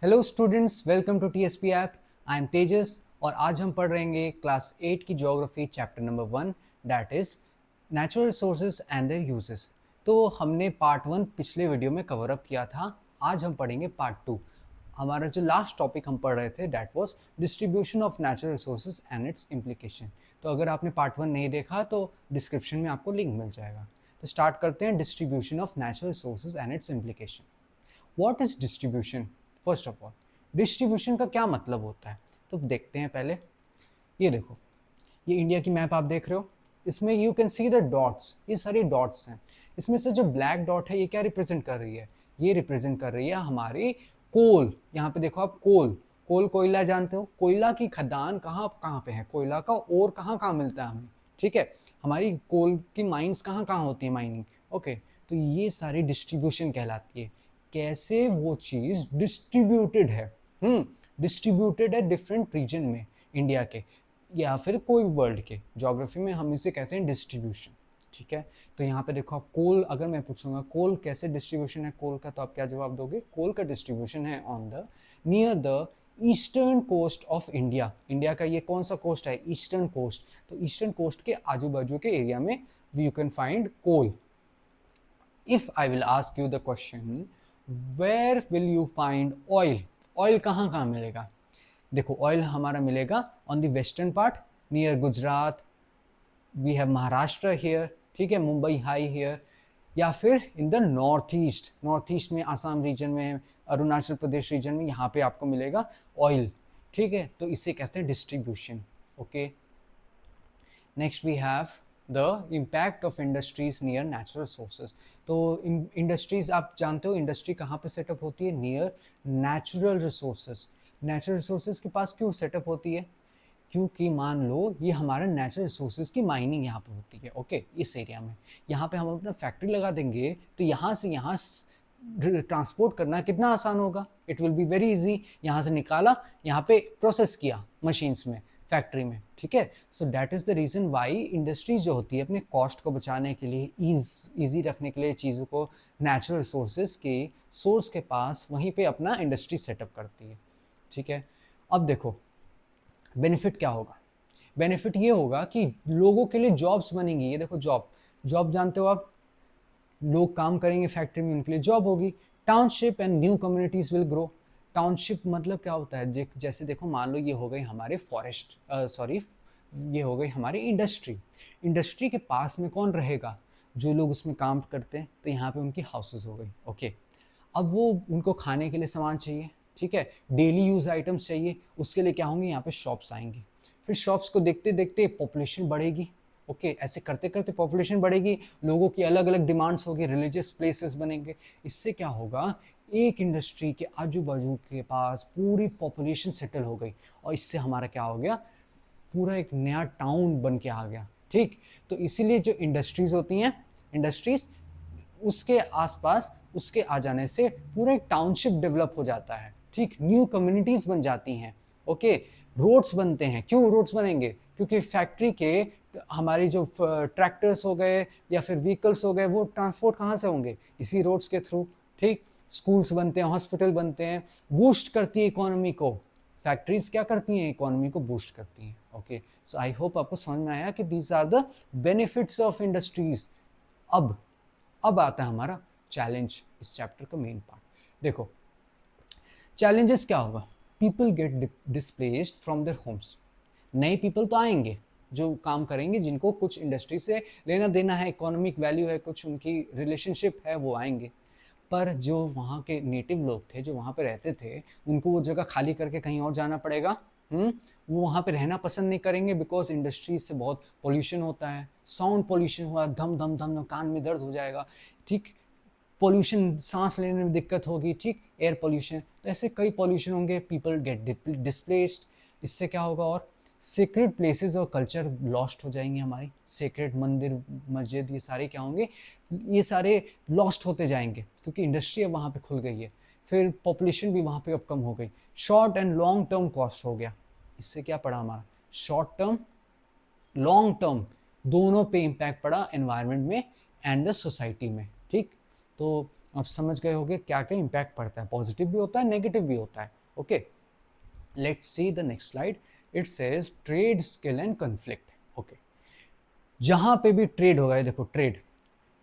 Hello students, welcome to TSP app. I am Tejas और आज हम पढ़ रहेंगे क्लास 8 की geography chapter number 1, that is natural resources and their uses. तो हमने पार्ट 1 पिछले वीडियो में कवर अप किया था। आज हम पढ़ेंगे पार्ट 2। हमारा जो लास्ट टॉपिक हम पढ़ रहे थे that was distribution of natural resources and it's implication. तो अगर आपने पार्ट 1 नहीं देखा तो डिस्क्रिप्शन में आपको लिंक मिल जाएगा। तो स्टार्ट करते हैं distribution of natural resources and it's implication. What is distribution? First of all, distribution का क्या मतलब होता है तो देखते हैं पहले। ये देखो, ये इंडिया की मैप आप देख रहे हो। इसमें you can see the dots, ये सारी डॉट्स हैं। इसमें से जो ब्लैक डॉट है ये क्या रिप्रेजेंट कर रही है? ये रिप्रेजेंट कर रही है हमारी कोल। यहाँ पे देखो आप, कोल, कोल कोयला जानते हो। कोयला की खदान कहाँ कहाँ पे है, कोयला का और कहाँ कहाँ मिलता है हमें, ठीक है। हमारी कोल की माइंस कहाँ कहाँ होती है, माइनिंग। ओके, तो ये सारी डिस्ट्रीब्यूशन कहलाती है। कैसे वो चीज़ डिस्ट्रीब्यूटेड है, डिस्ट्रीब्यूटेड है डिफरेंट रीजन में इंडिया के या फिर कोई वर्ल्ड के। ज्योग्राफी में हम इसे कहते हैं डिस्ट्रीब्यूशन, ठीक है। तो यहाँ पे देखो आप, कोल अगर मैं पूछूंगा कोल कैसे डिस्ट्रीब्यूशन है कोल का, तो आप क्या जवाब दोगे? कोल का डिस्ट्रीब्यूशन है on the near the eastern coast of India. India का ये कौन सा कोस्ट है? Eastern coast. तो ईस्टर्न कोस्ट के आजू बाजू के एरिया में you can find coal. If I will ask you the question, where will you find oil? Oil कहाँ कहाँ मिलेगा? देखो, ऑयल हमारा मिलेगा on the western part near Gujarat, we have Maharashtra here, ठीक है, मुंबई हाई हियर, या फिर in the north east. North east में आसाम रीजन में, अरुणाचल प्रदेश रीजन में, यहाँ पे आपको मिलेगा ऑयल, ठीक है। तो इसे कहते हैं distribution. Okay, next we have the impact of industries near natural sources. तो इंडस्ट्रीज आप जानते हो, इंडस्ट्री कहाँ पे सेटअप होती है? Near natural resources. Natural resources के पास क्यों सेटअप होती है? क्योंकि मान लो ये हमारा नेचुरल रिसोर्सेज की माइनिंग यहाँ पे होती है, ओके, इस एरिया में। यहाँ पे हम अपना फैक्ट्री लगा देंगे तो यहाँ से यहाँ ट्रांसपोर्ट करना कितना आसान होगा। It will be very easy. यहाँ से निकाला, यहाँ पे प्रोसेस किया मशीन्स में, फैक्ट्री में, ठीक है। So that is the reason why industries जो होती है अपने कॉस्ट को बचाने के लिए, ईजी रखने के लिए चीज़ों को, नेचुरल रिसोर्सेज के सोर्स के पास वहीं पे अपना इंडस्ट्री सेटअप करती है, ठीक है। अब देखो बेनिफिट क्या होगा। बेनिफिट ये होगा कि लोगों के लिए जॉब्स बनेंगी। ये देखो, जॉब, जॉब जानते हो आप, लोग काम करेंगे फैक्ट्री में, उनके लिए जॉब होगी। Township and new communities will grow. Township मतलब क्या होता है? जैसे देखो, मान लो ये हो गई हमारे फॉरेस्ट, सॉरी, ये हो गई हमारी इंडस्ट्री। इंडस्ट्री के पास में कौन रहेगा? जो लोग उसमें काम करते हैं, तो यहाँ पे उनकी हाउसेज हो गई, ओके। अब वो, उनको खाने के लिए सामान चाहिए, ठीक है, डेली यूज आइटम्स चाहिए, उसके लिए क्या होंगे? यहाँ पे शॉप्स आएंगी। फिर शॉप्स को देखते देखते पॉपुलेशन बढ़ेगी, ओके, ऐसे करते करते पॉपुलेशन बढ़ेगी, लोगों की अलग अलग डिमांड्स होगी, रिलीजियस प्लेसेस बनेंगे। इससे क्या होगा? एक इंडस्ट्री के आजू बाजू के पास पूरी पॉपुलेशन सेटल हो गई, और इससे हमारा क्या हो गया? पूरा एक नया टाउन बन के आ गया, ठीक। तो इसीलिए जो इंडस्ट्रीज होती हैं, इंडस्ट्रीज, उसके आसपास उसके आ जाने से पूरा एक टाउनशिप डेवलप हो जाता है, ठीक, न्यू कम्युनिटीज बन जाती हैं, ओके। रोड्स बनते हैं। क्यों रोड्स बनेंगे? क्योंकि फैक्ट्री के हमारी जो ट्रैक्टर्स हो गए या फिर व्हीकल्स हो गए, वो ट्रांसपोर्ट कहाँ से होंगे? इसी रोड्स के थ्रू, ठीक। स्कूल्स बनते हैं, हॉस्पिटल बनते हैं, बूस्ट करती है इकोनॉमी को। फैक्ट्रीज क्या करती हैं? इकोनॉमी को बूस्ट करती हैं, ओके। सो आई होप आपको समझ में आया कि these are the benefits of industries. अब आता है हमारा चैलेंज, इस चैप्टर का मेन पार्ट। देखो, चैलेंजेस क्या होगा? People get displaced from their homes. नए पीपल तो आएंगे जो काम करेंगे, जिनको कुछ इंडस्ट्री से लेना देना है, इकोनॉमिक वैल्यू है, कुछ उनकी रिलेशनशिप है, वो आएंगे। पर जो वहाँ के नेटिव लोग थे, जो वहाँ पे रहते थे, उनको वो जगह खाली करके कहीं और जाना पड़ेगा। वो वहाँ पे रहना पसंद नहीं करेंगे, बिकॉज इंडस्ट्रीज से बहुत पोल्यूशन होता है। साउंड पोल्यूशन हुआ, धम धम धम धम, कान में दर्द हो जाएगा, ठीक। पोल्यूशन, सांस लेने में दिक्कत होगी, ठीक, एयर पोल्यूशन, तो ऐसे कई पोल्यूशन होंगे। People get displaced. इससे क्या होगा? और सेक्रेड प्लेसेस और कल्चर लॉस्ट हो जाएंगे हमारी। सेक्रेड मंदिर, मस्जिद, ये सारे क्या होंगे? ये सारे लॉस्ट होते जाएंगे, क्योंकि इंडस्ट्री अब वहाँ पे खुल गई है। फिर पॉपुलेशन भी वहाँ पे अब कम हो गई। Short and long term cost हो गया। इससे क्या पड़ा हमारा? शॉर्ट टर्म, लॉन्ग टर्म, दोनों पे इम्पैक्ट पड़ा, एनवायरनमेंट में एंड द सोसाइटी में, ठीक। तो आप समझ गए होंगे क्या क्या इम्पैक्ट पड़ता है, पॉजिटिव भी होता है नेगेटिव भी होता है। Okay, let's see the next slide. It says trade skill and conflict. Okay, जहां पे भी ट्रेड होगा, ये देखो ट्रेड,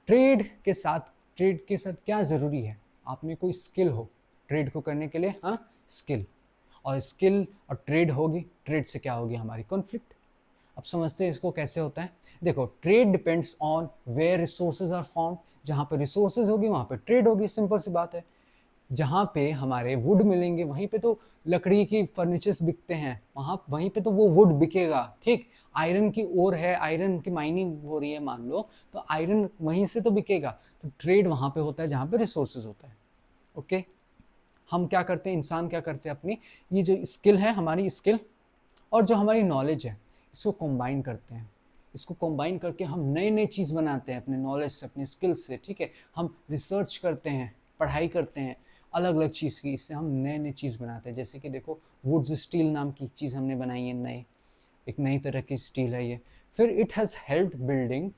ट्रेड के साथ क्या ज़रूरी है, आप में कोई स्किल हो ट्रेड को करने के लिए, हाँ स्किल, और स्किल और ट्रेड होगी, ट्रेड से क्या होगी हमारी कॉन्फ्लिक्ट। अब समझते हैं इसको कैसे होता है। देखो trade depends on where resources are found, जहाँ पे रिसोर्सेज होगी वहाँ पे ट्रेड होगी, सिंपल सी बात है। जहाँ पे हमारे वुड मिलेंगे वहीं पे तो लकड़ी की फर्नीचर्स बिकते हैं, वहाँ वहीं पे तो वो वुड बिकेगा, ठीक। आयरन की ओर है, आयरन की माइनिंग हो रही है मान लो, तो आयरन वहीं से तो बिकेगा। तो ट्रेड वहाँ पे होता है जहाँ पे रिसोर्सेज होता है। ओके, हम क्या करते हैं, इंसान क्या करते हैं, अपनी ये जो स्किल है, हमारी स्किल और जो हमारी नॉलेज है, इसको कंबाइन करते हैं। इसको कंबाइन करके हम नए नए चीज़ बनाते हैं अपने नॉलेज से, अपने स्किल से, ठीक है। हम रिसर्च करते हैं, पढ़ाई करते हैं अलग अलग चीज़ की, इससे हम नए नए चीज़ बनाते हैं। जैसे कि देखो वुड्स स्टील नाम की चीज़ हमने बनाई है, नए एक नई तरह की स्टील है ये। फिर it has help building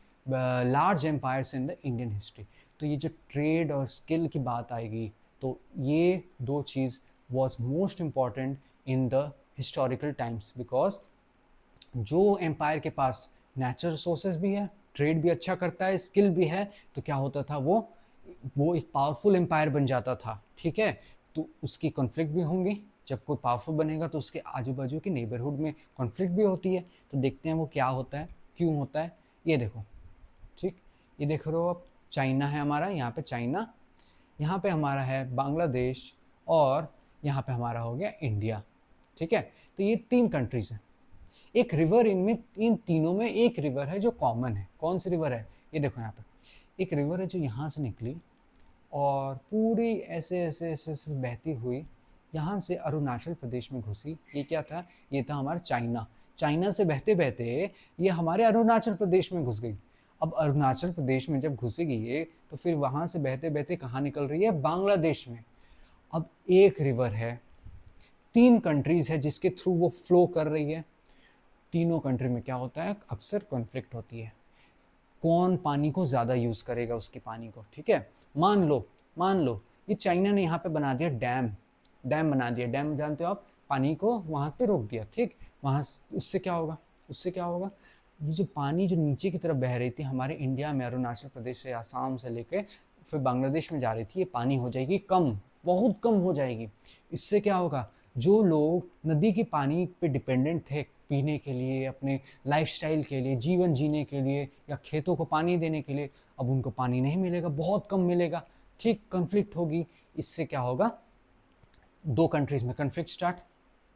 large empires in the Indian history. तो ये जो ट्रेड और स्किल की बात आएगी, तो ये दो चीज़ was most important in the historical times, because जो एम्पायर के पास नेचुरल रिसोर्सेज भी है, ट्रेड भी अच्छा करता है, स्किल भी है, तो क्या होता था, वो एक पावरफुल एम्पायर बन जाता था, ठीक है। तो उसकी कॉन्फ्लिक्ट भी होंगी, जब कोई पावरफुल बनेगा तो उसके आजू बाजू के नेबरहुड में कॉन्फ्लिक्ट भी होती है। तो देखते हैं वो क्या होता है, क्यों होता है। ये देखो, ठीक, ये देख रहे हो आप, चाइना है हमारा, यहाँ पे चाइना, यहाँ पे हमारा है बांग्लादेश, और यहाँ पे हमारा हो गया इंडिया, ठीक है। तो ये तीन कंट्रीज हैं। एक रिवर इनमें, इन तीनों में एक रिवर है जो कॉमन है। कौन सी रिवर है, ये देखो यहाँ पे एक रिवर है जो यहाँ से निकली और पूरी ऐसे ऐसे ऐसे ऐसे बहती हुई यहाँ से अरुणाचल प्रदेश में घुसी। ये क्या था, ये था हमारा चाइना। चाइना से बहते बहते ये हमारे अरुणाचल प्रदेश में घुस गई। अब अरुणाचल प्रदेश में जब घुसेगी ये, तो फिर वहाँ से बहते बहते कहाँ निकल रही है, बांग्लादेश में। अब एक रिवर है, तीन कंट्रीज है जिसके थ्रू वो फ्लो कर रही है। तीनों कंट्री में क्या होता है, अक्सर कॉन्फ्लिक्ट होती है, कौन पानी को ज़्यादा यूज़ करेगा उसकी पानी को, ठीक है। मान लो ये चाइना ने यहाँ पे बना दिया डैम, डैम बना दिया, डैम जानते हो आप, पानी को वहाँ पे रोक दिया, ठीक। वहाँ उससे क्या होगा, उससे क्या होगा, ये जो पानी जो नीचे की तरफ बह रही थी हमारे इंडिया में, अरुणाचल प्रदेश से, आसाम से लेके फिर बांग्लादेश में जा रही थी, ये पानी हो जाएगी कम, बहुत कम हो जाएगी। इससे क्या होगा, जो लोग नदी के पानी पे डिपेंडेंट थे पीने के लिए, अपने लाइफस्टाइल के लिए, जीवन जीने के लिए, या खेतों को पानी देने के लिए, अब उनको पानी नहीं मिलेगा, बहुत कम मिलेगा, ठीक। कन्फ्लिक्ट होगी। इससे क्या होगा, दो कंट्रीज में कन्फ्लिक्ट स्टार्ट,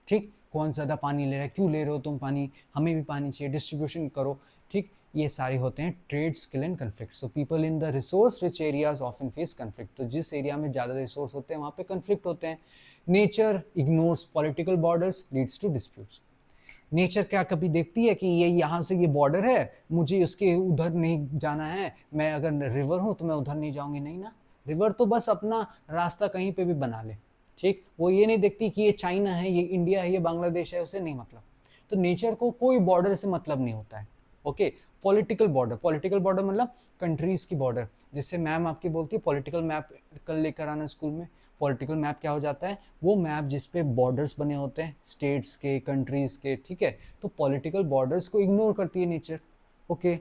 ठीक। कौन ज़्यादा पानी ले रहा है, क्यों ले रहे हो तुम पानी, हमें भी पानी चाहिए, डिस्ट्रीब्यूशन करो, ठीक। ये सारे होते हैं trade skill and conflict. So people in the resource rich areas often face conflict. तो जिस एरिया में ज़्यादा रिसोर्स होते हैं वहाँ पे कन्फ्लिक्ट होते हैं। Nature ignores political borders leads to disputes. Nature क्या कभी देखती है कि ये यहाँ से ये बॉर्डर है, मुझे उसके उधर नहीं जाना है, मैं अगर रिवर हूँ तो मैं उधर नहीं जाऊँगी, नहीं ना। रिवर तो बस अपना रास्ता कहीं पे भी बना ले, ठीक। वो ये नहीं देखती कि ये चाइना है, ये इंडिया है, ये बांग्लादेश है, उसे नहीं मतलब। तो नेचर को कोई बॉर्डर से मतलब नहीं होता है। ओके, पॉलिटिकल बॉर्डर मतलब कंट्रीज की बॉर्डर। जैसे मैम आपकी बोलती है पॉलिटिकल मैप कल लेकर आना स्कूल में। पॉलिटिकल मैप क्या हो जाता है, वो मैप जिस पे बॉर्डर्स बने होते हैं स्टेट्स के, कंट्रीज के, ठीक है। तो पॉलिटिकल बॉर्डर्स को इग्नोर करती है nature. Okay,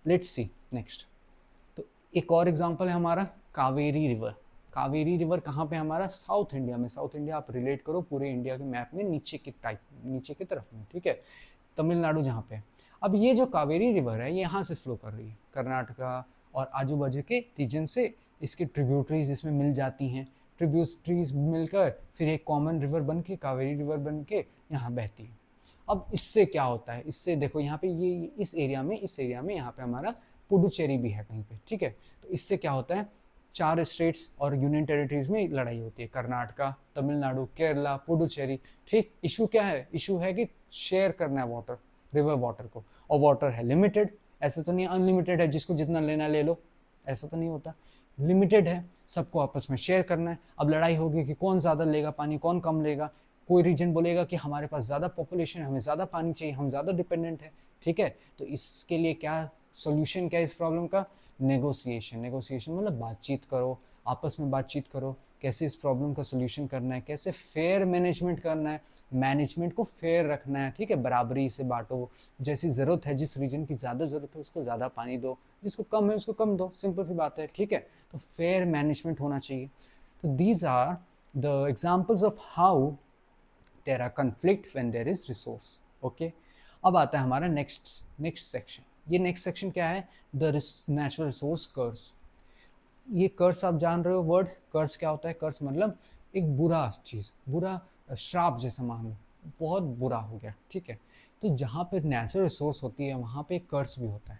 let's see next. तो एक और एग्जांपल है हमारा कावेरी रिवर। कावेरी रिवर कहाँ पे, हमारा साउथ इंडिया में। साउथ इंडिया आप रिलेट करो पूरे इंडिया के मैप में, नीचे की टाइप, नीचे की तरफ में, ठीक है, तमिलनाडु जहाँ पे। अब ये जो कावेरी रिवर है ये यहाँ से फ्लो कर रही है, कर्नाटका और आजू बाजू के रीजन से इसकी ट्रिब्यूटरीज इसमें मिल जाती हैं। ट्रिब्यूटरीज मिलकर फिर एक कॉमन रिवर बन के, कावेरी रिवर बन के यहाँ बहती है। अब इससे क्या होता है, इससे देखो यहाँ पे ये इस एरिया में यहाँ पे हमारा पुडुचेरी भी है कहीं पे, ठीक है। तो इससे क्या होता है, चार स्टेट्स और यूनियन टेरिटरीज में लड़ाई होती है, कर्नाटका, तमिलनाडु, केरला, पुडुचेरी, ठीक। इशू क्या है, इशू है कि शेयर करना है वाटर, रिवर वाटर को, और वाटर है लिमिटेड। ऐसा तो नहीं अनलिमिटेड है, जिसको जितना लेना ले लो, ऐसा तो नहीं होता, लिमिटेड है, सबको आपस में शेयर करना है। अब लड़ाई होगी कि कौन ज़्यादा लेगा पानी, कौन कम लेगा। कोई रीजन बोलेगा कि हमारे पास ज़्यादा पॉपुलेशन है, हमें ज़्यादा पानी चाहिए, हम ज़्यादा डिपेंडेंट है, ठीक है। तो इसके लिए क्या सोल्यूशन, क्या इस प्रॉब्लम का, नेगोशिएशन, नेगोशिएशन मतलब बातचीत करो, आपस में बातचीत करो, कैसे इस प्रॉब्लम का सोल्यूशन करना है, कैसे फेयर मैनेजमेंट करना है, मैनेजमेंट को फेयर रखना है, ठीक है, बराबरी से बांटो, जैसी ज़रूरत है, जिस रीजन की ज़्यादा ज़रूरत है उसको ज़्यादा पानी दो, जिसको कम है उसको कम दो, सिंपल सी बात है, ठीक है। तो फेयर मैनेजमेंट होना चाहिए। तो these are the examples of how there are conflict when there is resource. Okay, अब आता है हमारा नेक्स्ट सेक्शन। ये नेक्स्ट सेक्शन क्या है? The natural resource curse. ये कर्स आप जान रहे हो वर्ड, कर्स क्या होता है? कर्स मतलब एक बुरा चीज़, बुरा श्राप जैसा मान लो, बहुत बुरा हो गया, ठीक है। तो जहाँ पे नेचुरल रिसोर्स होती है वहाँ पे कर्स भी होता है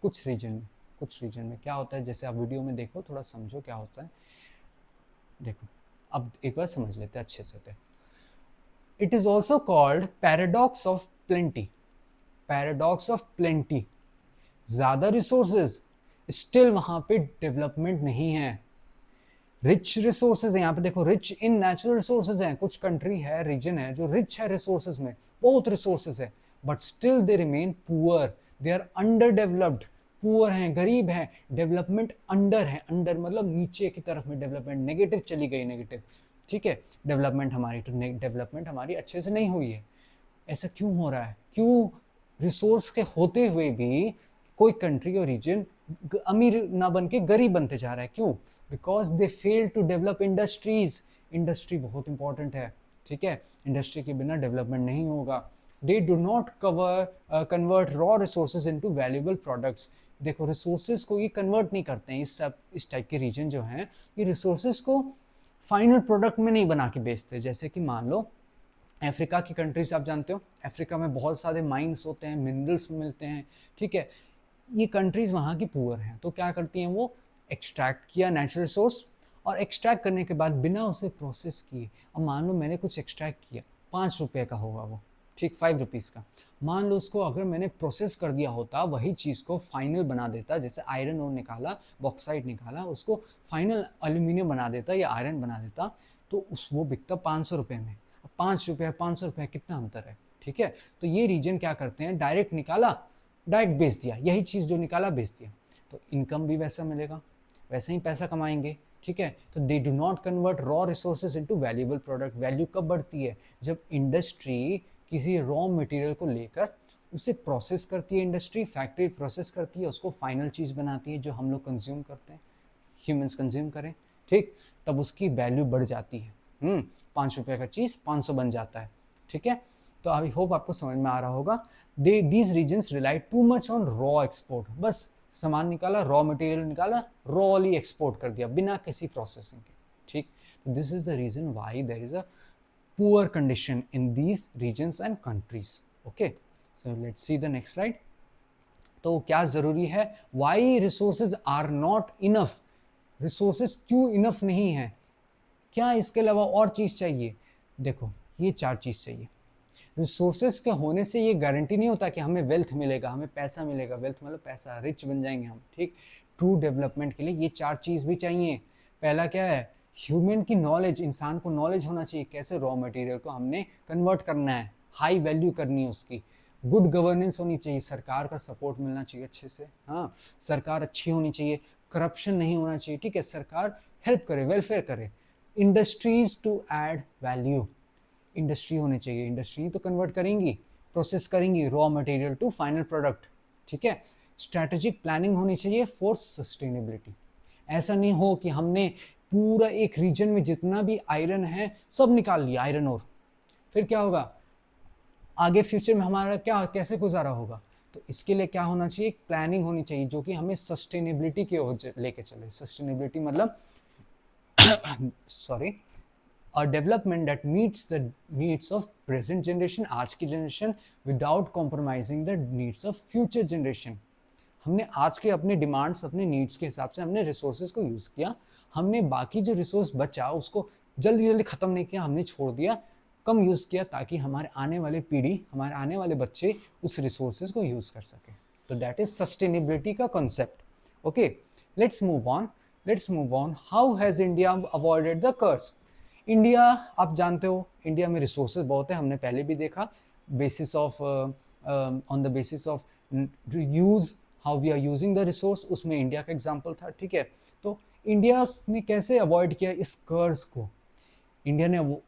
कुछ रीजन में। कुछ रीजन में क्या होता है, जैसे आप वीडियो में देखो, थोड़ा समझो क्या होता है। देखो, अब एक बार समझ लेते हैं अच्छे से। It is also called paradox of plenty. Paradox of plenty, ज़्यादा रिसोर्सेज स्टिल वहाँ पे डेवलपमेंट नहीं है। रिच रिसोर्सेज है, यहाँ पे देखो, रिच इन नेचुरल रिसोर्सेज हैं, कुछ कंट्री है, रीजन है जो रिच है रिसोर्सेज में, बहुत रिसोर्सेज है, but still they remain poor, they are under developed. Poor हैं, गरीब हैं, डेवलपमेंट अंडर है, अंडर मतलब नीचे की तरफ में डेवलपमेंट, नेगेटिव चली गई, नेगेटिव, ठीक है, डेवलपमेंट हमारी, तो डेवलपमेंट हमारी अच्छे से नहीं हुई है। ऐसा क्यों हो रहा है? क्यों रिसोर्स के होते हुए भी कोई कंट्री और रीजन अमीर ना बन के गरीब बनते जा रहा है? क्यों? Because they fail to develop industries. Industry बहुत इंपॉर्टेंट है, ठीक है, इंडस्ट्री के बिना डेवलपमेंट नहीं होगा। They do not convert raw resources into valuable products. देखो, रिसोर्सेज को ये कन्वर्ट नहीं करते हैं, इस टाइप के रीजन जो हैं, ये रिसोर्सेज को फाइनल प्रोडक्ट में नहीं बना के बेचते। जैसे कि मान लो अफ्रीका की कंट्रीज, आप जानते हो अफ्रीका में बहुत सारे माइंस होते हैं, मिनरल्स मिलते हैं, ठीक है। ये कंट्रीज वहाँ की पुअर हैं, तो क्या करती हैं वो? एक्सट्रैक्ट किया नेचुरल रिसोर्स, और एक्सट्रैक्ट करने के बाद बिना उसे प्रोसेस किए, अब मान लो मैंने कुछ एक्सट्रैक्ट किया, 5 रुपये का होगा वो, ठीक, 5 रुपीज़ का, मान लो उसको अगर मैंने प्रोसेस कर दिया होता, वही चीज़ को फाइनल बना देता, जैसे आयरन और निकाला, बॉक्साइट निकाला, उसको फाइनल एल्यूमिनियम बना देता या आयरन बना देता, तो वो बिकता 500 रुपये में। 5 रुपये 500 रुपये, कितना अंतर है, ठीक है। तो ये रीजन क्या करते हैं, डायरेक्ट निकाला, डायरेक्ट बेच दिया, यही चीज़ जो निकाला बेच दिया, तो इनकम भी वैसा मिलेगा, वैसे ही पैसा कमाएंगे, ठीक है। तो दे do not convert raw resources into valuable product. Value कब बढ़ती है? जब इंडस्ट्री किसी रॉ मटेरियल को लेकर उसे प्रोसेस करती है, इंडस्ट्री फैक्ट्री प्रोसेस करती है, उसको फाइनल चीज़ बनाती है जो हम लोग कंज्यूम करते हैं, ह्यूमंस कंज्यूम करें, ठीक, तब उसकी वैल्यू बढ़ जाती है। 5 रुपये का चीज़ 500 बन जाता है, ठीक है। तो आई होप आपको समझ में आ रहा होगा। These regions rely too much on raw export. बस सामान निकाला, रॉ मटेरियल निकाला, रॉली एक्सपोर्ट कर दिया बिना किसी प्रोसेसिंग के, ठीक। तो this is the reason why there is a poor condition in these regions and countries. Okay, so let's see the next slide. तो क्या ज़रूरी है? Y resources are not enough. Resources क्यों इनफ नहीं है? क्या इसके अलावा और चीज़ चाहिए? देखो, ये 4 चीज़ चाहिए। रिसोर्सेज के होने से ये गारंटी नहीं होता कि हमें वेल्थ मिलेगा, हमें पैसा मिलेगा, वेल्थ मतलब पैसा, रिच बन जाएंगे हम, ठीक। ट्रू डेवलपमेंट के लिए ये 4 चीज़ भी चाहिए। पहला क्या है? ह्यूमन की नॉलेज, इंसान को नॉलेज होना चाहिए कैसे रॉ मटेरियल को हमने कन्वर्ट करना है, हाई वैल्यू करनी है उसकी। गुड गवर्नेंस होनी चाहिए, सरकार का सपोर्ट मिलना चाहिए अच्छे से, हाँ, सरकार अच्छी होनी चाहिए, करप्शन नहीं होना चाहिए, ठीक है, सरकार हेल्प करे, वेलफेयर करे। Industries to add value, industry होनी चाहिए, इंडस्ट्री तो कन्वर्ट करेंगी, प्रोसेस करेंगी raw material to final product, ठीक है। स्ट्रैटेजिक प्लानिंग होनी चाहिए फॉर सस्टेनेबिलिटी। ऐसा नहीं हो कि हमने पूरा एक रीजन में जितना भी आयरन है सब निकाल लिया, आयरन और, फिर क्या होगा? आगे फ्यूचर में हमारा क्या, कैसे गुजारा होगा? तो इसके लिए क्या होना चाहिए? एक प्लानिंग होनी चाहिए जो कि हमें सस्टेनेबिलिटी की ओर लेके चले। सस्टेनेबिलिटी मतलब sorry, a development that meets the needs of present generation, आज की generation, without compromising the needs of future generation। हमने आज के अपने डिमांड्स, अपने नीड्स के हिसाब से हमने रिसोर्सेज को यूज़ किया, हमने बाकी जो रिसोर्स बचा उसको जल्दी जल्दी ख़त्म नहीं किया, हमने छोड़ दिया, कम यूज़ किया, ताकि हमारे आने वाले पीढ़ी, हमारे आने वाले बच्चे उस रिसोर्सेज को यूज़ कर सकें। तो दैट इज सस्टेनेबिलिटी का concept. Okay, let's move on, let's move on. How has India avoided the curse? India, आप जानते हो इंडिया में रिसोर्सेज बहुत है, हमने पहले भी देखा, basis of on the basis of use how we are using the resource, उसमें इंडिया का एग्जाम्पल था, ठीक है। तो इंडिया ने कैसे अवॉइड किया इस कर्ज को, इंडिया ने वो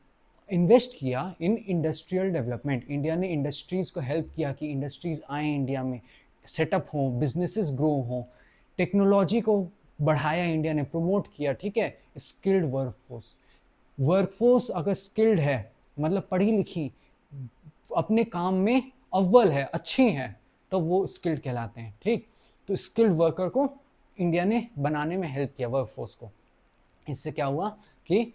इन्वेस्ट किया इन इंडस्ट्रियल डेवलपमेंट, इंडिया ने इंडस्ट्रीज़ को हेल्प किया कि इंडस्ट्रीज़ आएँ इंडिया में, सेटअप हों, बिजनेसेस ग्रो हों, टेक्नोलॉजी को बढ़ाया इंडिया ने, प्रमोट किया, ठीक है। स्किल्ड वर्कफोर्स, वर्कफोर्स अगर स्किल्ड है मतलब पढ़ी लिखी, अपने काम में अव्वल है, अच्छी हैं, तो वो स्किल्ड कहलाते हैं, ठीक। तो स्किल्ड वर्कर को इंडिया ने बनाने में हेल्प किया, वर्कफोर्स को। इससे क्या हुआ कि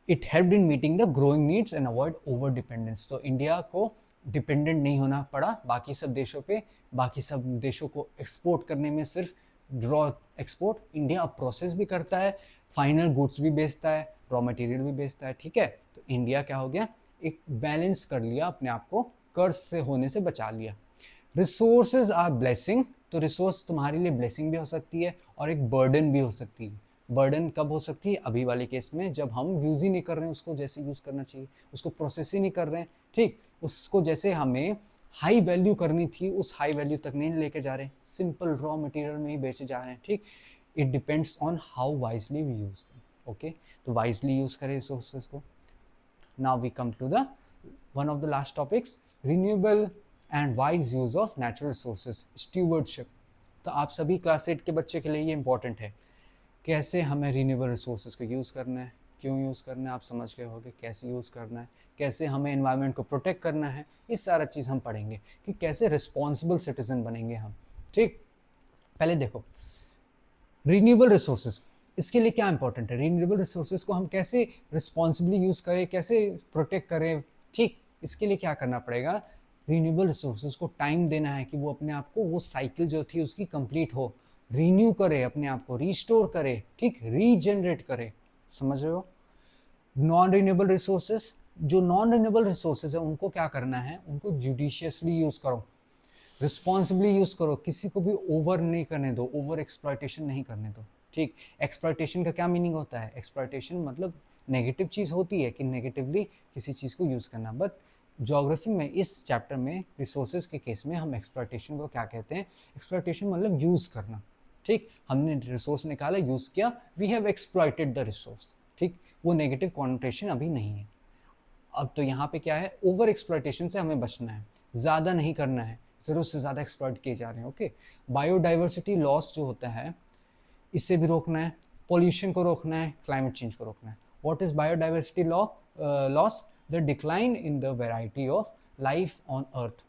it helped in meeting the growing needs and avoid over dependence. तो इंडिया को डिपेंडेंट नहीं होना पड़ा बाकी सब देशों पे, बाकी सब देशों को एक्सपोर्ट करने में सिर्फ रॉ एक्सपोर्ट, इंडिया अब प्रोसेस भी करता है, फाइनल गुड्स भी बेचता है, रॉ मटेरियल भी बेचता है, ठीक है। तो इंडिया क्या हो गया, एक बैलेंस कर लिया अपने आप को, कर्ज से होने से बचा लिया। रिसोर्सेज आर ब्लेसिंग, तो रिसोर्स तुम्हारे लिए ब्लेसिंग भी हो सकती है और एक बर्डन भी हो सकती है। बर्डन कब हो सकती है, अभी वाले केस में जब हम यूज़ ही नहीं कर रहे हैं उसको जैसे यूज़ करना चाहिए, उसको प्रोसेस ही नहीं कर रहे हैं, ठीक। उसको जैसे हमें हाई वैल्यू करनी थी उस हाई वैल्यू तक नहीं लेके जा रहे हैं, सिंपल रॉ मटेरियल में ही बेचे जा रहे हैं, ठीक। It depends on how wisely we use them, okay. तो वाइजली यूज़ करें रिसोर्सेज को। Now we come to the one of the last topics, renewable and wise use of natural resources, stewardship। तो आप सभी क्लास 8 के बच्चे के लिए ये इंपॉर्टेंट है, कैसे हमें रिन्यूएबल रिसोर्सेज को यूज़ करना है, क्यों यूज़ करना है आप समझ गए होंगे, कैसे यूज़ करना है, कैसे हमें एनवायरनमेंट को प्रोटेक्ट करना है, ये सारा चीज़ हम पढ़ेंगे कि कैसे रिस्पॉन्सिबल सिटीजन बनेंगे हम, ठीक। पहले देखो रिन्यूएबल रिसोर्सेज, इसके लिए क्या इंपॉर्टेंट है, रिन्यूएबल रिसोर्सेज को हम कैसे रिस्पॉन्सिबली यूज़ करें, कैसे प्रोटेक्ट करें, ठीक। इसके लिए क्या करना पड़ेगा, रिन्यूएबल रिसोर्सेज को टाइम देना है कि वो अपने आप को, वो साइकिल जो थी उसकी कंप्लीट हो, रीन्यू करे अपने आप को, रीस्टोर करे, ठीक, रीजनरेट करे, समझ रहे हो। नॉन रिन्यूएबल रिसोर्सेज, जो नॉन रिन्यूएबल रिसोर्सेज है उनको क्या करना है, उनको जुडिशियसली यूज़ करो, रिस्पॉन्सिबली यूज़ करो, किसी को भी ओवर नहीं करने दो, ओवर एक्सप्लॉयटेशन नहीं करने दो, ठीक। एक्सप्लॉयटेशन का क्या मीनिंग होता है, एक्सप्लॉयटेशन मतलब नेगेटिव चीज़ होती है कि नेगेटिवली किसी चीज़ को यूज़ करना, बट ज्योग्राफी में इस चैप्टर में रिसोर्सेज के केस में हम एक्सप्लॉयटेशन को क्या कहते हैं, एक्सप्लॉयटेशन मतलब यूज़ करना, ठीक। हमने रिसोर्स निकाला, यूज़ किया, we have exploited the resource, ठीक। वो नेगेटिव कॉन्नोटेशन अभी नहीं है। अब तो यहाँ पे क्या है, ओवर एक्सप्लॉयटेशन से हमें बचना है, ज़्यादा नहीं करना है, ज़रूरत से ज़्यादा एक्सप्लॉयट किए जा रहे हैं, ओके। बायोडाइवर्सिटी लॉस जो होता है इसे भी रोकना है, पोल्यूशन को रोकना है, क्लाइमेट चेंज को रोकना है। What is biodiversity loss, the decline in the variety of life on earth,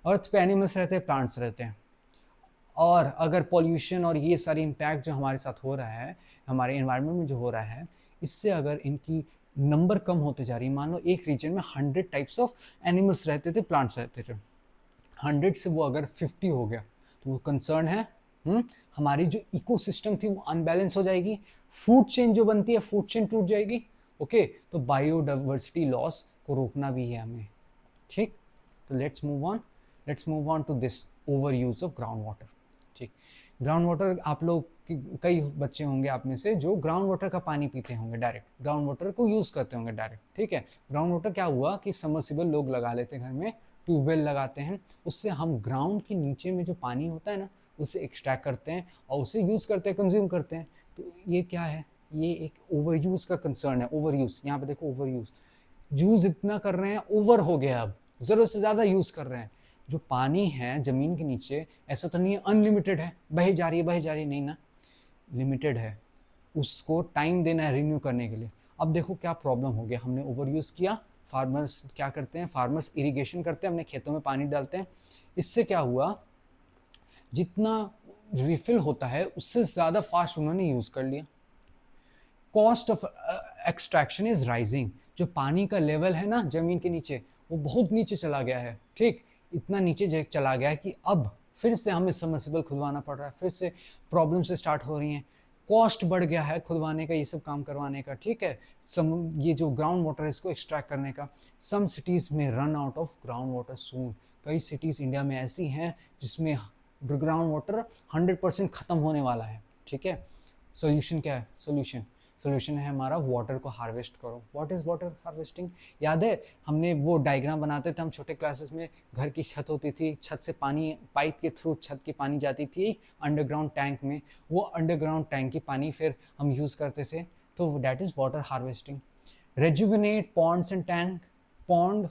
earth पे एनिमल्स रहते हैं, प्लांट्स रहते हैं, और अगर पॉल्यूशन और ये सारी इम्पैक्ट जो हमारे साथ हो रहा है, हमारे एनवायरनमेंट में जो हो रहा है, इससे अगर इनकी नंबर कम होते जा रही है, मान लो एक रीजन में 100 टाइप्स ऑफ एनिमल्स रहते थे, प्लांट्स रहते थे, 100 से वो अगर 50 हो गया तो वो कंसर्न है, हमारी जो इकोसिस्टम थी वो अनबैलेंस हो जाएगी, फूड चेन जो बनती है, फूड चेन टूट जाएगी, ओके। तो बायोडाइवर्सिटी लॉस को रोकना भी है हमें, ठीक। तो let's move on to this over use of ground water, ठीक। ग्राउंड वाटर, आप लोग कई बच्चे होंगे आप में से जो ग्राउंड वाटर का पानी पीते होंगे, डायरेक्ट ग्राउंड वाटर को यूज़ करते होंगे डायरेक्ट, ठीक है। ग्राउंड वाटर क्या हुआ कि सबमर्सिबल लोग लगा लेते हैं घर में, ट्यूबवेल लगाते हैं, उससे हम ग्राउंड के नीचे में जो पानी होता है ना उसे एक्सट्रैक्ट करते हैं और उसे यूज़ करते हैं, कंज्यूम करते हैं। तो ये क्या है, ये एक ओवर यूज़ का कंसर्न है, ओवर यूज़, यहाँ पे देखो ओवर यूज़ इतना कर रहे हैं, ओवर हो गया, अब ज़रूरत से ज़्यादा यूज़ कर रहे हैं। जो पानी है ज़मीन के नीचे, ऐसा तो नहीं है अनलिमिटेड है, बही जा रही है, नहीं ना, लिमिटेड है, उसको टाइम देना है रिन्यू करने के लिए। अब देखो क्या प्रॉब्लम हो गया, हमने ओवर यूज़ किया, फार्मर्स क्या करते हैं, फार्मर्स इरिगेशन करते हैं, अपने खेतों में पानी डालते हैं, इससे क्या हुआ, जितना रिफिल होता है उससे ज़्यादा फास्ट उन्होंने यूज़ कर लिया, cost of extraction is rising, जो पानी का लेवल है ना ज़मीन के नीचे वो बहुत नीचे चला गया है, ठीक। इतना नीचे चला गया है कि अब फिर से हमें सबमर्सिबल खुदवाना पड़ रहा है, फिर से प्रॉब्लम से स्टार्ट हो रही हैं, कॉस्ट बढ़ गया है खुदवाने का, ये सब काम करवाने का, ठीक है। ये जो ग्राउंड वाटर है इसको एक्सट्रैक्ट करने का, सम सिटीज़ में run out of ground water soon, कई सिटीज़ इंडिया में ऐसी हैं जिसमें ग्राउंड वाटर 100% ख़त्म होने वाला है, ठीक है। सोल्यूशन क्या है, सोल्यूशन सोल्यूशन है हमारा वाटर को हार्वेस्ट करो। What is water harvesting? याद है हमने वो डायग्राम बनाते थे हम छोटे क्लासेस में, घर की छत होती थी, छत से पानी पाइप के थ्रू छत की पानी जाती थी अंडरग्राउंड टैंक में, वो अंडरग्राउंड टैंक की पानी फिर हम यूज़ करते थे, तो that is water harvesting. Rejuvenate Pond's and tank, pond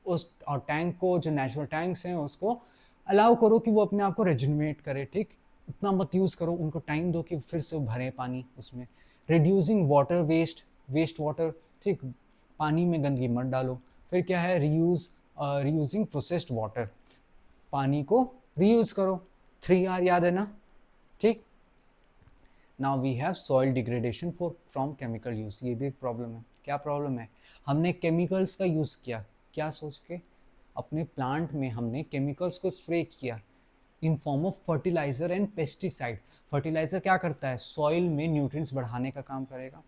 उस और टैंक को, जो नेचुरल टैंक्स हैं उसको अलाउ करो कि वो अपने आप को रेजुविनेट करे, ठीक, इतना मत यूज़ करो, उनको टाइम दो कि फिर से भरें पानी उसमें। Reducing water waste, waste water, ठीक, पानी में गंदगी मत डालो। फिर क्या है, रीयूजिंग प्रोसेस्ड वाटर, पानी को रीयूज करो, 3R याद है ना, ठीक। Now we have soil degradation from chemical use, ये भी एक प्रॉब्लम है। क्या प्रॉब्लम है, हमने केमिकल्स का यूज़ किया, क्या सोच के, अपने प्लांट में हमने केमिकल्स को स्प्रे किया in form of fertiliser and pesticide. Fertiliser क्या करता है, सॉइल में न्यूट्रिएंट्स बढ़ाने का काम करेगा।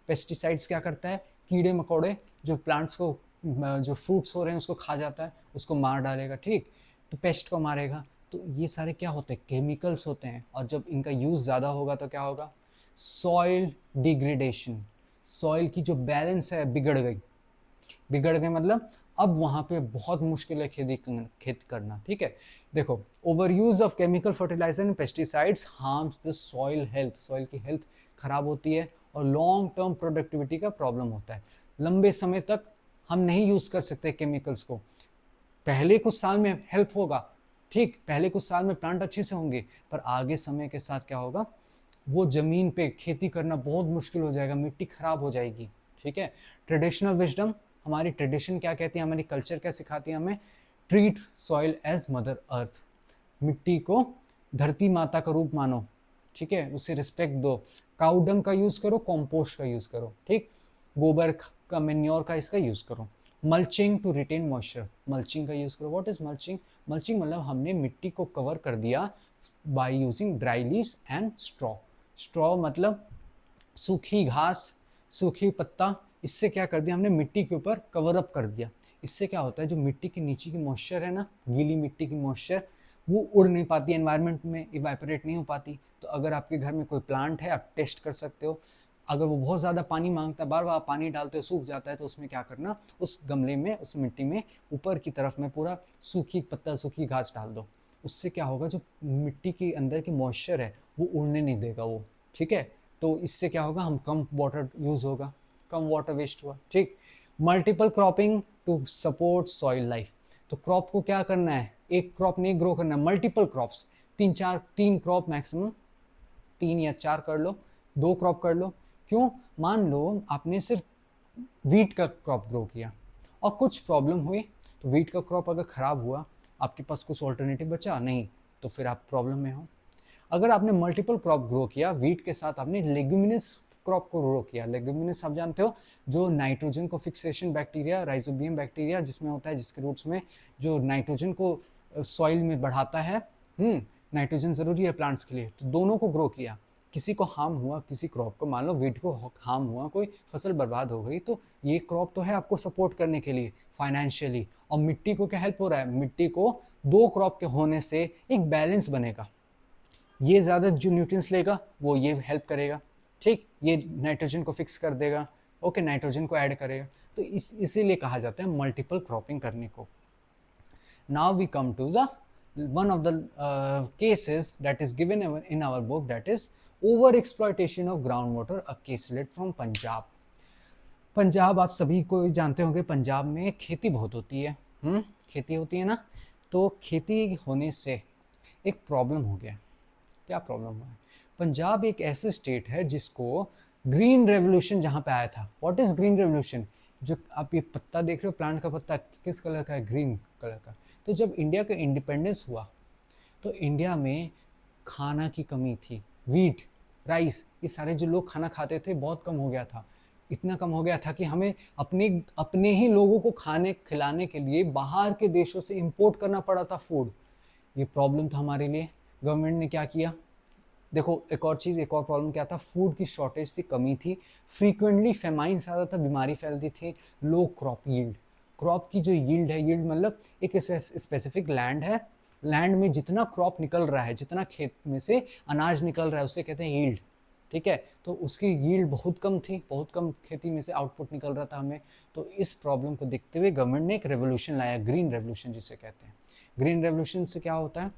पेस्टिसाइड्स क्या करता है, कीड़े मकोड़े जो प्लांट्स को, जो फ्रूट्स हो रहे हैं उसको खा जाता है, उसको मार डालेगा, ठीक, तो पेस्ट को मारेगा। तो ये सारे क्या होते हैं, केमिकल्स होते हैं, और जब इनका यूज़ ज़्यादा होगा तो क्या होगा, सॉइल डिग्रेडेशन, सॉइल की जो बैलेंस है बिगड़ गई, बिगड़ गए मतलब अब वहाँ पे बहुत मुश्किल है खेती करना, ठीक है। देखो, over use of chemical fertiliser and pesticides harms the soil health, soil की हेल्थ खराब होती है और लॉन्ग टर्म प्रोडक्टिविटी का प्रॉब्लम होता है। लंबे समय तक हम नहीं यूज़ कर सकते केमिकल्स को, पहले कुछ साल में हेल्प होगा, ठीक, पहले कुछ साल में प्लांट अच्छे से होंगे, पर आगे समय के साथ क्या होगा, वो ज़मीन पे खेती करना बहुत मुश्किल हो जाएगा, मिट्टी खराब हो जाएगी, ठीक है। ट्रेडिशनल विजडम, हमारी ट्रेडिशन क्या कहती है, हमारी कल्चर क्या सिखाती है हमें, treat soil as mother earth, मिट्टी को धरती माता का रूप मानो, ठीक है, उसे रिस्पेक्ट दो। काउ डंग का यूज़ करो, कॉम्पोस्ट का यूज़ करो, ठीक, गोबर का, मेन्योर का, इसका यूज़ करो। Mulching to retain moisture, mulching का यूज़ करो। What is mulching? मल्चिंग मतलब हमने मिट्टी को कवर कर दिया by using dry leaves and straw. Straw मतलब सूखी घास, सूखी पत्ता, इससे क्या कर दिया हमने, मिट्टी के ऊपर कवर अप कर दिया। इससे क्या होता है, जो मिट्टी के नीचे की मॉइस्चर है ना, गीली मिट्टी की मॉइस्चर, वो उड़ नहीं पाती, एनवायरनमेंट में इवेपोरेट नहीं हो पाती। तो अगर आपके घर में कोई प्लांट है, आप टेस्ट कर सकते हो, अगर वो बहुत ज़्यादा पानी मांगता है, बार बार पानी डालते हो सूख जाता है, तो उसमें क्या करना, उस गमले में, उस मिट्टी में ऊपर की तरफ में पूरा सूखी पत्ता, सूखी घास डाल दो। उससे क्या होगा, जो मिट्टी के अंदर की मॉइस्चर है वो उड़ने नहीं देगा वो, ठीक है। तो इससे क्या होगा, हम कम वाटर यूज़ होगा, कम वाटर वेस्ट हुआ, ठीक। Multiple cropping to support soil life, तो क्रॉप को क्या करना है, एक क्रॉप नहीं ग्रो करना है, मल्टीपल क्रॉप्स, तीन क्रॉप मैक्सिमम, 3 या 4 कर लो, 2 क्रॉप कर लो। क्यों, मान लो आपने सिर्फ वीट का क्रॉप ग्रो किया और कुछ प्रॉब्लम हुई, तो वीट का क्रॉप अगर ख़राब हुआ, आपके पास कुछ ऑल्टरनेटिव बचा नहीं, तो फिर आप प्रॉब्लम में हो। अगर आपने मल्टीपल क्रॉप ग्रो किया, वीट के साथ आपने लेग्यूमिनस क्रॉप को ग्रो किया, लेग्यूमिनस आप जानते हो, जो नाइट्रोजन को फिक्सेशन बैक्टीरिया, राइजोबियम बैक्टीरिया जिसमें होता है, जिसके रूट्स में जो नाइट्रोजन को सॉइल में बढ़ाता है, नाइट्रोजन ज़रूरी है प्लांट्स के लिए, तो दोनों को ग्रो किया। किसी को हार्म हुआ, किसी क्रॉप को, मान लो वीट को हार्म हुआ, कोई फसल बर्बाद हो गई, तो ये क्रॉप तो है आपको सपोर्ट करने के लिए फाइनेंशियली, और मिट्टी को क्या हेल्प हो रहा है, मिट्टी को 2 क्रॉप के होने से एक बैलेंस बनेगा, ये ज़्यादा जो न्यूट्रिएंट्स लेगा वो ये हेल्प करेगा, ठीक, ये नाइट्रोजन को फिक्स कर देगा, ओके, नाइट्रोजन को ऐड करेगा, तो इसीलिए कहा जाता है मल्टीपल क्रॉपिंग करने को। Now we come to the one of the cases that is given in our book, that is over exploitation of groundwater, a caselet from Punjab। Punjab आप सभी को जानते होंगे, पंजाब में खेती बहुत होती है, खेती होती है ना, तो खेती होने से एक प्रॉब्लम हो गया। क्या प्रॉब्लम हुआ है, पंजाब एक ऐसे स्टेट है जिसको ग्रीन रेवोल्यूशन जहाँ पे आया था। What is green revolution? जो आप ये पत्ता देख रहे हो, प्लांट का पत्ता किस कलर का है, ग्रीन कलर का। तो जब इंडिया का इंडिपेंडेंस हुआ, तो इंडिया में खाना की कमी थी, वीट, राइस, ये सारे जो लोग खाना खाते थे बहुत कम हो गया था। इतना कम हो गया था कि हमें अपने अपने ही लोगों को खाने खिलाने के लिए बाहर के देशों से इंपोर्ट करना पड़ा था फूड। ये प्रॉब्लम था हमारे लिए। गवर्नमेंट ने क्या किया, देखो एक और चीज़, एक और प्रॉब्लम क्या था, फूड की शॉर्टेज थी, कमी थी, फ्रीक्वेंटली फेमाइन्स आता था, बीमारी फैलती थी, लो क्रॉप यील्ड, क्रॉप की जो यील्ड है, यील्ड मतलब एक स्पेसिफिक लैंड है, लैंड में जितना क्रॉप निकल रहा है, जितना खेत में से अनाज निकल रहा है, उसे कहते हैं यील्ड, ठीक है, तो उसकी यील्ड बहुत कम थी, बहुत कम खेती में से आउटपुट निकल रहा था हमें। तो इस प्रॉब्लम को देखते हुए गवर्नमेंट ने एक रेवोल्यूशन लाया, ग्रीन रेवोल्यूशन जिसे कहते हैं। ग्रीन रेवोल्यूशन से क्या होता है?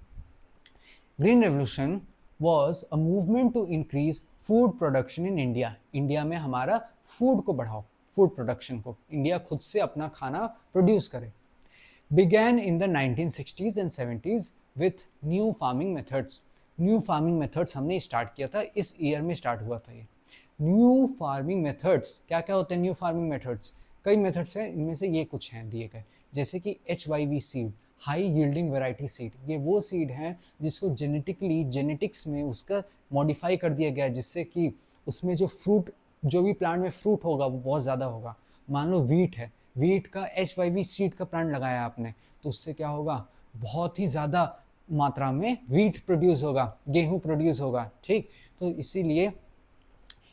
Green revolution was a movement to increase food production in India. India में हमारा फूड को बढ़ाओ, फूड प्रोडक्शन को, इंडिया खुद से अपना खाना प्रोड्यूस करे। began in the 1960s and 70s with new farming methods. New farming methods हमने स्टार्ट किया था, इस ईयर में स्टार्ट हुआ था ये। न्यू फार्मिंग मेथड्स क्या क्या होते हैं? न्यू फार्मिंग मेथड्स कई मेथड्स हैं, इनमें से ये कुछ हैं दिए गए, जैसे कि HYV seed, high yielding variety seed. ये वो सीड हैं जिसको जेनेटिक्स में उसका मॉडिफाई कर दिया गया है, जिससे कि उसमें जो फ्रूट, जो भी प्लांट में फ्रूट होगा वो बहुत ज़्यादा होगा। मान लो वीट है, वीट का HYV सीड का प्लांट लगाया आपने, तो उससे क्या होगा? बहुत ही ज़्यादा मात्रा में वीट प्रोड्यूस होगा, गेहूं प्रोड्यूस होगा, ठीक। तो इसीलिए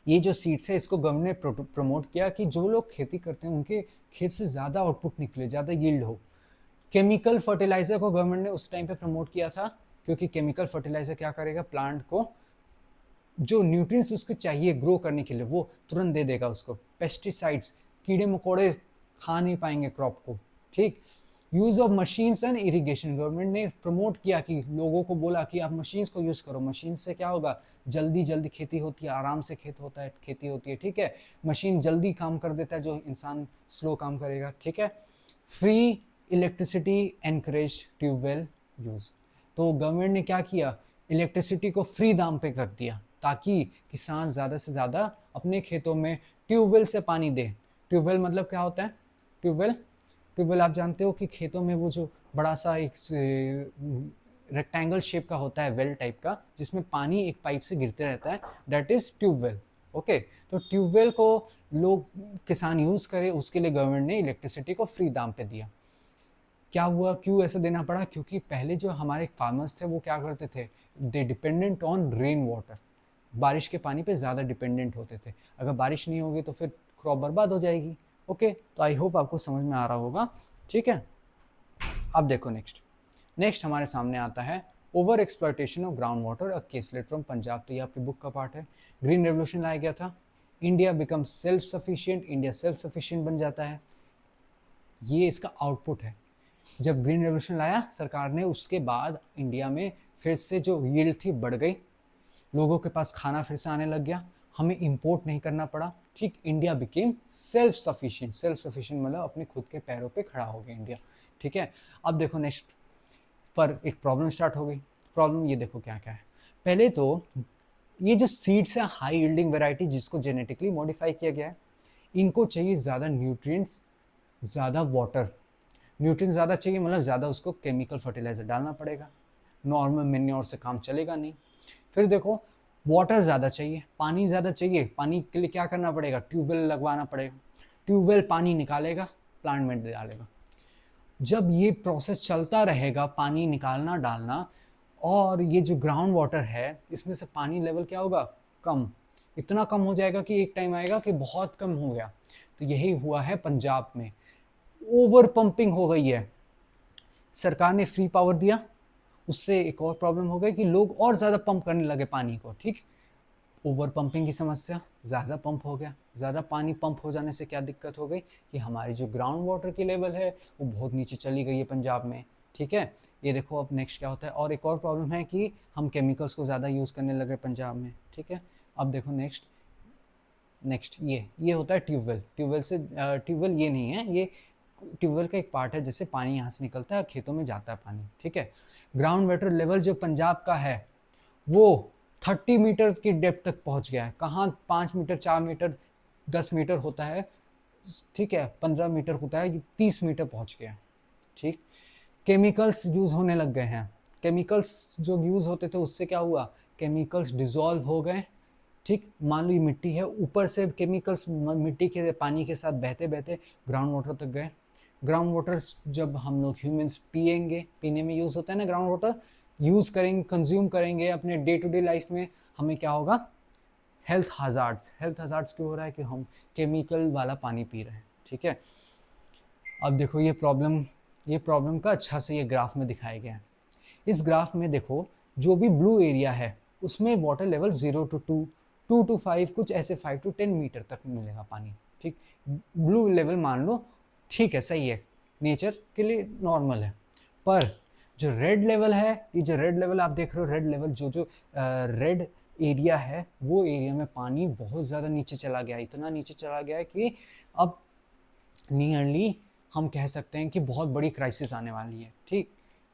ये जो सीड्स है इसको गवर्नमेंट ने प्रमोट किया कि जो लोग खेती करते हैं उनके खेत से ज़्यादा आउटपुट निकले, ज़्यादा यील्ड हो। केमिकल फर्टिलाइज़र को गवर्नमेंट ने उस टाइम पे प्रमोट किया था, क्योंकि केमिकल फर्टिलाइज़र क्या करेगा? प्लांट को जो न्यूट्रिएंट्स उसके चाहिए ग्रो करने के लिए वो तुरंत दे देगा उसको। पेस्टिसाइड्स, कीड़े मकोड़े खा नहीं पाएंगे क्रॉप को, ठीक। Use of machines and irrigation, government ने प्रमोट किया कि लोगों को बोला कि आप मशीन्स को यूज़ करो। मशीन से क्या होगा? जल्दी जल्दी खेती होती है, आराम से खेती होती है, ठीक है। मशीन जल्दी काम कर देता है, जो इंसान स्लो काम करेगा, ठीक है। Free electricity encourage tubewell use, तो गवर्नमेंट ने क्या किया? इलेक्ट्रिसिटी को फ्री दाम पे रख दिया, ताकि किसान ज़्यादा से ज़्यादा अपने खेतों में ट्यूबवेल से पानी दे। ट्यूबवेल मतलब क्या होता है? ट्यूबवेल आप जानते हो कि खेतों में वो जो बड़ा सा एक रेक्टेंगल शेप का होता है, वेल टाइप का, जिसमें पानी एक पाइप से गिरते रहता है, दैट इज ट्यूबवेल। ओके, तो ट्यूबवेल को लोग, किसान यूज़ करे, उसके लिए गवर्नमेंट ने इलेक्ट्रिसिटी को फ्री दाम पे दिया। क्या हुआ, क्यों ऐसा देना पड़ा? क्योंकि पहले जो हमारे फार्मर्स थे वो क्या करते थे? दे डिपेंडेंट ऑन रेन वाटर, बारिश के पानी पे ज़्यादा डिपेंडेंट होते थे। अगर बारिश नहीं होगी तो फिर क्रॉप बर्बाद हो जाएगी। ओके, तो आई होप आपको समझ में आ रहा होगा, ठीक है। अब देखो नेक्स्ट हमारे सामने आता है over exploitation of ground water, a case letter from Punjab. तो ये आपकी बुक का पार्ट है। ग्रीन रेवोल्यूशन लाया गया था, India become self sufficient, India self sufficient बन जाता है। ये इसका आउटपुट है। जब ग्रीन रेवोल्यूशन लाया सरकार ने, उसके बाद इंडिया में फिर से जो यील्ड थी बढ़ गई, लोगों के पास खाना फिर से आने लग गया, हमें इंपोर्ट नहीं करना पड़ा, ठीक। इंडिया बिकेम सेल्फ सफिशिएंट मतलब अपने खुद के पैरों पे खड़ा हो गया इंडिया, ठीक है। अब देखो नेक्स्ट पर एक प्रॉब्लम स्टार्ट हो गई। प्रॉब्लम ये देखो क्या क्या है। पहले तो ये जो सीड्स है हाई यील्डिंग वैरायटी, जिसको जेनेटिकली मॉडिफाई किया गया है, इनको चाहिए ज़्यादा न्यूट्रिएंट्स, ज़्यादा वाटर। न्यूट्रिएंट्स ज़्यादा चाहिए मतलब ज़्यादा उसको केमिकल फर्टिलाइज़र डालना पड़ेगा, नॉर्मल मेन्योर से काम चलेगा नहीं। फिर देखो वाटर ज़्यादा चाहिए, पानी ज़्यादा चाहिए, पानी के लिए क्या करना पड़ेगा? ट्यूबवेल लगवाना पड़ेगा, ट्यूबवेल पानी निकालेगा, प्लांट में डालेगा। जब ये प्रोसेस चलता रहेगा, पानी निकालना डालना, और ये जो ग्राउंड वाटर है इसमें से पानी लेवल क्या होगा? कम, इतना कम हो जाएगा कि एक टाइम आएगा कि बहुत कम हो गया। तो यही हुआ है पंजाब में, ओवर पंपिंग हो गई है। सरकार ने फ्री पावर दिया, उससे एक और प्रॉब्लम हो गई कि लोग और ज़्यादा पंप करने लगे पानी को, ठीक। ओवर पंपिंग की समस्या, ज़्यादा पंप हो गया, ज़्यादा पानी पंप हो जाने से क्या दिक्कत हो गई कि हमारी जो ग्राउंड वाटर की लेवल है वो बहुत नीचे चली गई है पंजाब में, ठीक है। ये देखो अब नेक्स्ट क्या होता है। और एक और प्रॉब्लम है कि हम केमिकल्स को ज़्यादा यूज़ करने लगे पंजाब में, ठीक है। अब देखो नेक्स्ट ये होता है ट्यूबवेल से, ट्यूबवेल ये नहीं है, ये ट्यूबवेल का एक पार्ट है जिससे पानी यहाँ से निकलता है, खेतों में जाता है पानी, ठीक है। ग्राउंड वाटर लेवल जो पंजाब का है वो 30 मीटर की डेप्थ तक पहुँच गया है। कहाँ 5 मीटर, 4 मीटर, 10 मीटर होता है, ठीक है, 15 मीटर होता है, 30 मीटर पहुँच गया, ठीक। केमिकल्स यूज़ होने लग गए हैं। केमिकल्स जो यूज़ होते थे उससे क्या हुआ? केमिकल्स डिज़ोल्व हो गए, ठीक। मान लो ये मिट्टी है, ऊपर से केमिकल्स मिट्टी के पानी के साथ बहते बहते ग्राउंड वाटर तक गए। ग्राउंड वाटर जब हम लोग ह्यूमंस पिएंगे, पीने में यूज़ होता है ना ग्राउंड वाटर, यूज़ करेंगे, कंज्यूम करेंगे अपने डे टू डे लाइफ में, हमें क्या होगा? हेल्थ हज़ार्ड्स क्यों हो रहा है? कि हम केमिकल वाला पानी पी रहे हैं, ठीक है। अब देखो ये प्रॉब्लम का अच्छा से ये ग्राफ में दिखाया गया है। इस ग्राफ में देखो जो भी ब्लू एरिया है उसमें वाटर लेवल 0 to 2 2 to 5 कुछ ऐसे 5 to 10 मीटर तक मिलेगा पानी, ठीक। ब्लू लेवल मान लो, ठीक है, सही है, नेचर के लिए नॉर्मल है। पर जो रेड लेवल है, ये जो रेड लेवल आप देख रहे हो, रेड लेवल जो रेड एरिया है, वो एरिया में पानी बहुत ज़्यादा नीचे चला गया, इतना नीचे चला गया है कि अब नियरली हम कह सकते हैं कि बहुत बड़ी क्राइसिस आने वाली है, ठीक।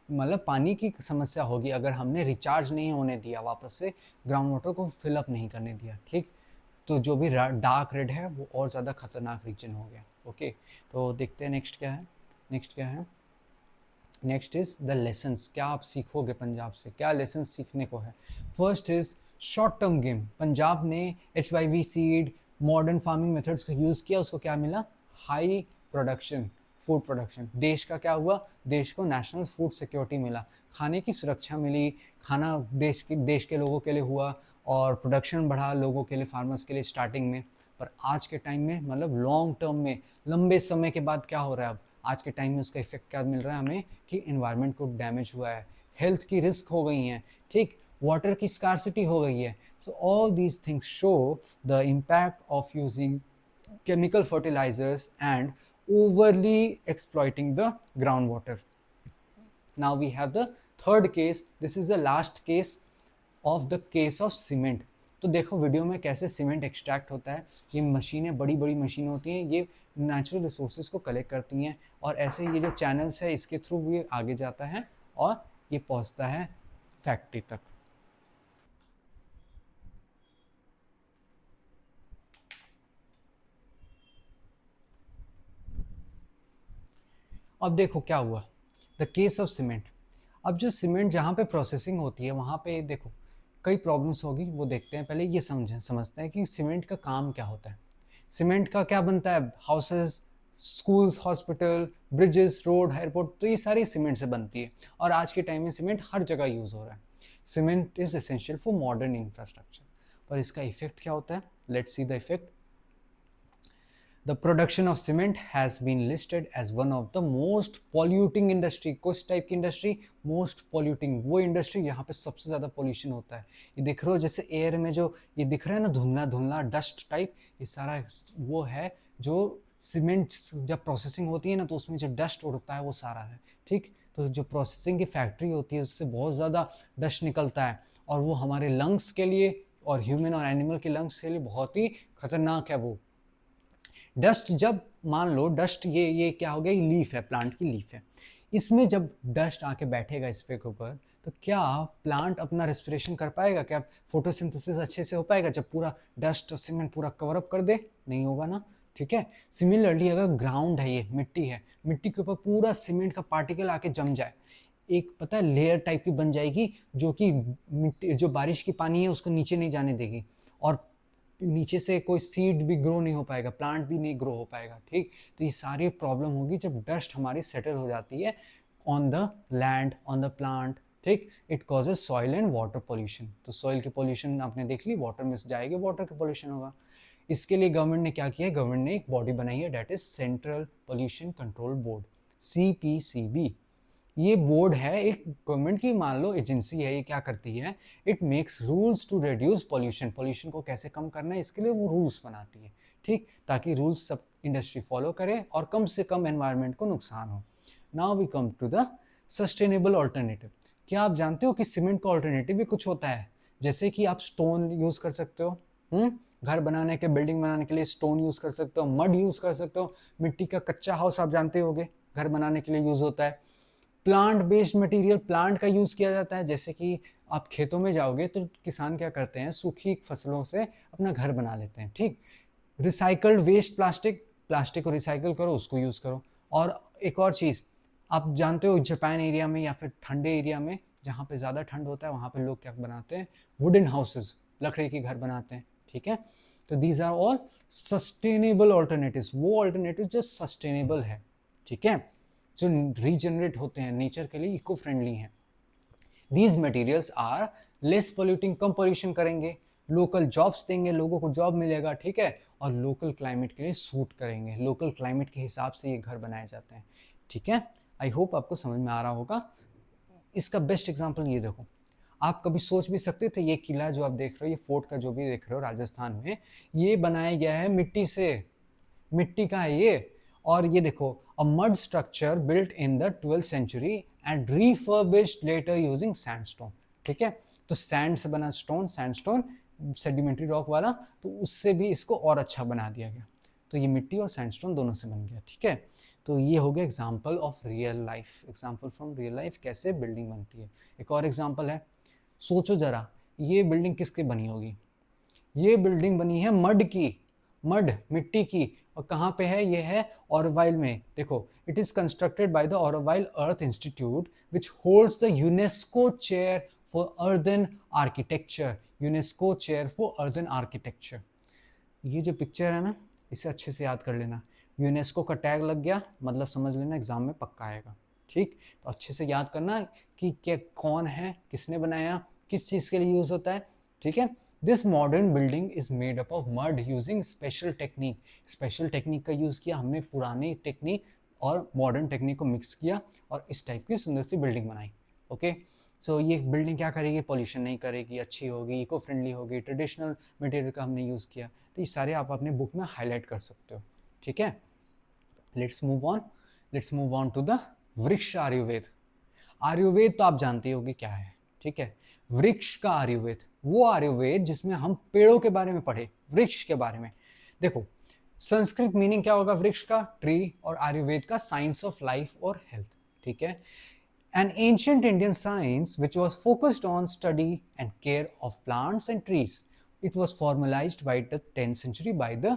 मतलब पानी की समस्या होगी अगर हमने रिचार्ज नहीं होने दिया, वापस से ग्राउंड वाटर को फिलअप नहीं करने दिया, ठीक। तो जो भी डार्क रेड है वो और ज़्यादा खतरनाक रीजन हो गया। ओके, तो देखते हैं नेक्स्ट क्या है। नेक्स्ट इज़ द लेसन्स, क्या आप सीखोगे पंजाब से, क्या लेसन्स सीखने को है। First is short term game. Punjab ने HYV seed, modern farming methods का यूज़ किया, उसको क्या मिला, हाई प्रोडक्शन, फूड प्रोडक्शन। देश का क्या हुआ, देश को नेशनल फूड सिक्योरिटी मिला, खाने की सुरक्षा मिली, खाना देश के लोगों के लिए हुआ, और प्रोडक्शन बढ़ा लोगों के लिए, फार्मर्स के लिए स्टार्टिंग में। पर आज के टाइम में, मतलब लॉन्ग टर्म में, लंबे समय के बाद क्या हो रहा है, अब आज के टाइम में उसका इफेक्ट क्या मिल रहा है हमें, कि इन्वायरमेंट को डैमेज हुआ है, हेल्थ की रिस्क हो गई हैं, ठीक, वाटर की स्कार्सिटी हो गई है। So all these things show the impact of using chemical fertilizers and overly exploiting the groundwater. Now we have the third case. This is the last case of the case of cement. तो देखो video में कैसे cement extract होता है। ये मशीनें, बड़ी बड़ी मशीनें होती हैं, ये नेचुरल रिसोर्सेज को कलेक्ट करती हैं, और ऐसे ये जो चैनल्स है इसके थ्रू ये आगे जाता है और ये पहुंचता है फैक्ट्री तक। अब देखो क्या हुआ, द केस ऑफ सीमेंट। अब जो सीमेंट जहाँ पे प्रोसेसिंग होती है वहाँ पे देखो कई प्रॉब्लम्स होगी, वो देखते हैं। पहले ये समझते हैं कि सीमेंट का काम क्या होता है। सीमेंट का क्या बनता है, houses, schools, hospital, bridges, road, airport, तो ये सारी सीमेंट से बनती है, और आज के टाइम में सीमेंट हर जगह यूज़ हो रहा है। Cement is essential for modern infrastructure. पर इसका इफेक्ट क्या होता है, let's see the effect. The production of cement has been listed as one of the most polluting industry। किस टाइप की इंडस्ट्री, मोस्ट पॉल्यूटिंग, वो इंडस्ट्री जहाँ पे सबसे ज़्यादा पोल्यूशन होता है। ये दिख रहा हो जैसे एयर में जो ये दिख रहा है ना, धुंधला धुंधला डस्ट टाइप, ये सारा वो है जो सीमेंट जब प्रोसेसिंग होती है ना, तो उसमें जो डस्ट उड़ता है वो सारा है, ठीक। तो जो प्रोसेसिंग की फैक्ट्री होती है उससे बहुत ज़्यादा डस्ट निकलता है, और वो हमारे लंग्स के लिए और ह्यूमन और एनिमल के लंग्स के लिए बहुत ही खतरनाक है। वो डस्ट, जब मान लो डस्ट, ये क्या हो गया, ये लीफ है, प्लांट की लीफ है, इसमें जब डस्ट आके बैठेगा इस पे के ऊपर, तो क्या प्लांट अपना रेस्पिरेशन कर पाएगा, क्या फोटोसिंथेसिस अच्छे से हो पाएगा जब पूरा डस्ट सीमेंट पूरा कवर अप कर दे, नहीं होगा ना, ठीक है। सिमिलरली अगर ग्राउंड है, ये मिट्टी है, मिट्टी के ऊपर पूरा सीमेंट का पार्टिकल आके जम जाए, एक पता है लेयर टाइप की बन जाएगी, जो कि मिट्टी, जो बारिश की पानी है उसको नीचे नहीं जाने देगी, और नीचे से कोई सीड भी ग्रो नहीं हो पाएगा, प्लांट भी नहीं ग्रो हो पाएगा, ठीक। तो ये सारी प्रॉब्लम होगी जब डस्ट हमारी सेटल हो जाती है on the land, on the plant, ठीक। It causes soil and water pollution. तो सॉइल की पोल्यूशन आपने देख ली, वाटर में से जाएगी, वाटर का पोल्यूशन होगा। इसके लिए गवर्नमेंट ने क्या किया है, गवर्नमेंट ने एक बॉडी बनाई है, that is central pollution control board, CPCB। ये बोर्ड है, एक गवर्नमेंट की मान लो एजेंसी है। ये क्या करती है, it makes rules to reduce pollution. Pollution को कैसे कम करना है इसके लिए वो रूल्स बनाती है, ठीक, ताकि रूल्स सब इंडस्ट्री फॉलो करे और कम से कम एनवायरनमेंट को नुकसान हो। Now we come to the sustainable alternative. क्या आप जानते हो कि सीमेंट का ऑल्टरनेटिव भी कुछ होता है, जैसे कि आप स्टोन यूज कर सकते हो, घर बनाने के, बिल्डिंग बनाने के लिए स्टोन यूज कर सकते हो, मड यूज कर सकते हो, मिट्टी का कच्चा हाउस आप जानते होगे घर बनाने के लिए यूज होता है। प्लांट बेस्ड मटेरियल, प्लांट का यूज़ किया जाता है, जैसे कि आप खेतों में जाओगे तो किसान क्या करते हैं, सूखी फसलों से अपना घर बना लेते हैं, ठीक। रिसाइकल्ड वेस्ट, प्लास्टिक, प्लास्टिक को रिसाइकल करो, उसको यूज़ करो। और एक और चीज़ आप जानते हो, जापान एरिया में या फिर ठंडे एरिया में जहाँ पे ज़्यादा ठंड होता है, वहाँ पे लोग क्या बनाते हैं, वुडन हाउसेज, लकड़ी के घर बनाते हैं, ठीक है। तो these are all sustainable alternatives, वो ऑल्टरनेटिव जो सस्टेनेबल है, ठीक है, जो रीजनरेट होते हैं, नेचर के लिए इको फ्रेंडली हैं। These materials are less polluting, कम पोल्यूशन करेंगे, लोकल जॉब्स देंगे, लोगों को जॉब मिलेगा, ठीक है, और लोकल क्लाइमेट के लिए सूट करेंगे, लोकल क्लाइमेट के हिसाब से ये घर बनाए जाते हैं, ठीक है। आई होप आपको समझ में आ रहा होगा। इसका बेस्ट एग्जांपल ये देखो, आप कभी सोच भी सकते थे ये किला जो आप देख रहे हो, ये फोर्ट का जो भी देख रहे हो राजस्थान में, ये बनाया गया है मिट्टी से, मिट्टी का है ये। और ये देखो, a mud structure built in the 12th century and refurbished later using sandstone. ठीक है, तो सैंड से बना स्टोन, सैंडस्टोन सेडिमेंट्री रॉक वाला, तो उससे भी इसको और अच्छा बना दिया गया। तो ये मिट्टी और सैंडस्टोन दोनों से बन गया। ठीक है, तो ये हो गया example of real life, example from real life कैसे बिल्डिंग बनती है। एक और एग्जाम्पल है, सोचो जरा, ये बिल्डिंग किसकी बनी होगी? ये बिल्डिंग बनी है मड की, मड मिट्टी की। और कहाँ पे है? ये है ऑरोवाइल में। देखो, it is constructed by the Auroville earth institute which holds the UNESCO chair for earthen architecture, UNESCO chair for earthen architecture. ये जो पिक्चर है ना, इसे अच्छे से याद कर लेना। यूनेस्को का टैग लग गया मतलब समझ लेना एग्जाम में पक्का आएगा। ठीक, तो अच्छे से याद करना कि क्या, कौन है, किसने बनाया, किस चीज़ के लिए यूज़ होता है। ठीक है, this modern building is made up of mud using special technique. Special technique का यूज़ किया हमने, पुरानी टेक्निक और मॉडर्न टेक्निक को मिक्स किया और इस टाइप की सुंदर सी बिल्डिंग बनाई। ओके, सो ये बिल्डिंग क्या करेगी? पॉल्यूशन नहीं करेगी, अच्छी होगी, इको फ्रेंडली होगी, ट्रेडिशनल मटेरियल का हमने यूज़ किया। तो ये सारे आप अपने बुक में हाईलाइट कर सकते हो। ठीक है, let's move on, let's move on to the Vriksha Ayurveda. Ayurveda तो आप जानते होगे क्या है। ठीक है, वृक्ष का आयुर्वेद, वो आयुर्वेद जिसमें हम पेड़ों के बारे में पढ़े, वृक्ष के बारे में। देखो, संस्कृत मीनिंग क्या होगा वृक्ष का? ट्री, और आयुर्वेद का साइंस ऑफ लाइफ और हेल्थ। ठीक है, an ancient Indian science which was focused on study and care of plants and trees. It was formalized by the 10th century by the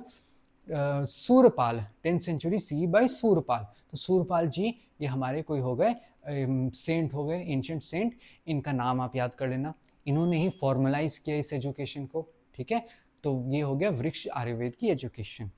Surpal, 10th century CE by Surpal. तो सूरपाल जी ये हमारे कोई हो गए Saint हो गए, एंशियंट सेंट, इनका नाम आप याद कर लेना। इन्होंने ही फॉर्मलाइज किया इस एजुकेशन को। ठीक है, तो ये हो गया वृक्ष आयुर्वेद की एजुकेशन।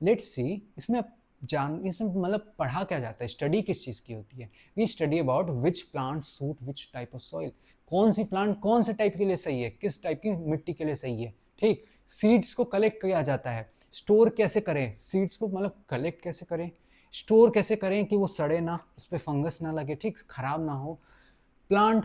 लेट्स सी, इसमें इसमें मतलब पढ़ा क्या जाता है, स्टडी किस चीज़ की होती है? We study about which plant suit which type of soil. कौन सी प्लांट कौन से टाइप के लिए सही है, किस टाइप की मिट्टी के लिए सही है। ठीक, सीड्स को कलेक्ट किया जाता है, स्टोर कैसे करें सीड्स को, मतलब कलेक्ट कैसे करें, स्टोर कैसे करें कि वो सड़े ना, उस पर फंगस ना लगे, ठीक, खराब ना हो। प्लांट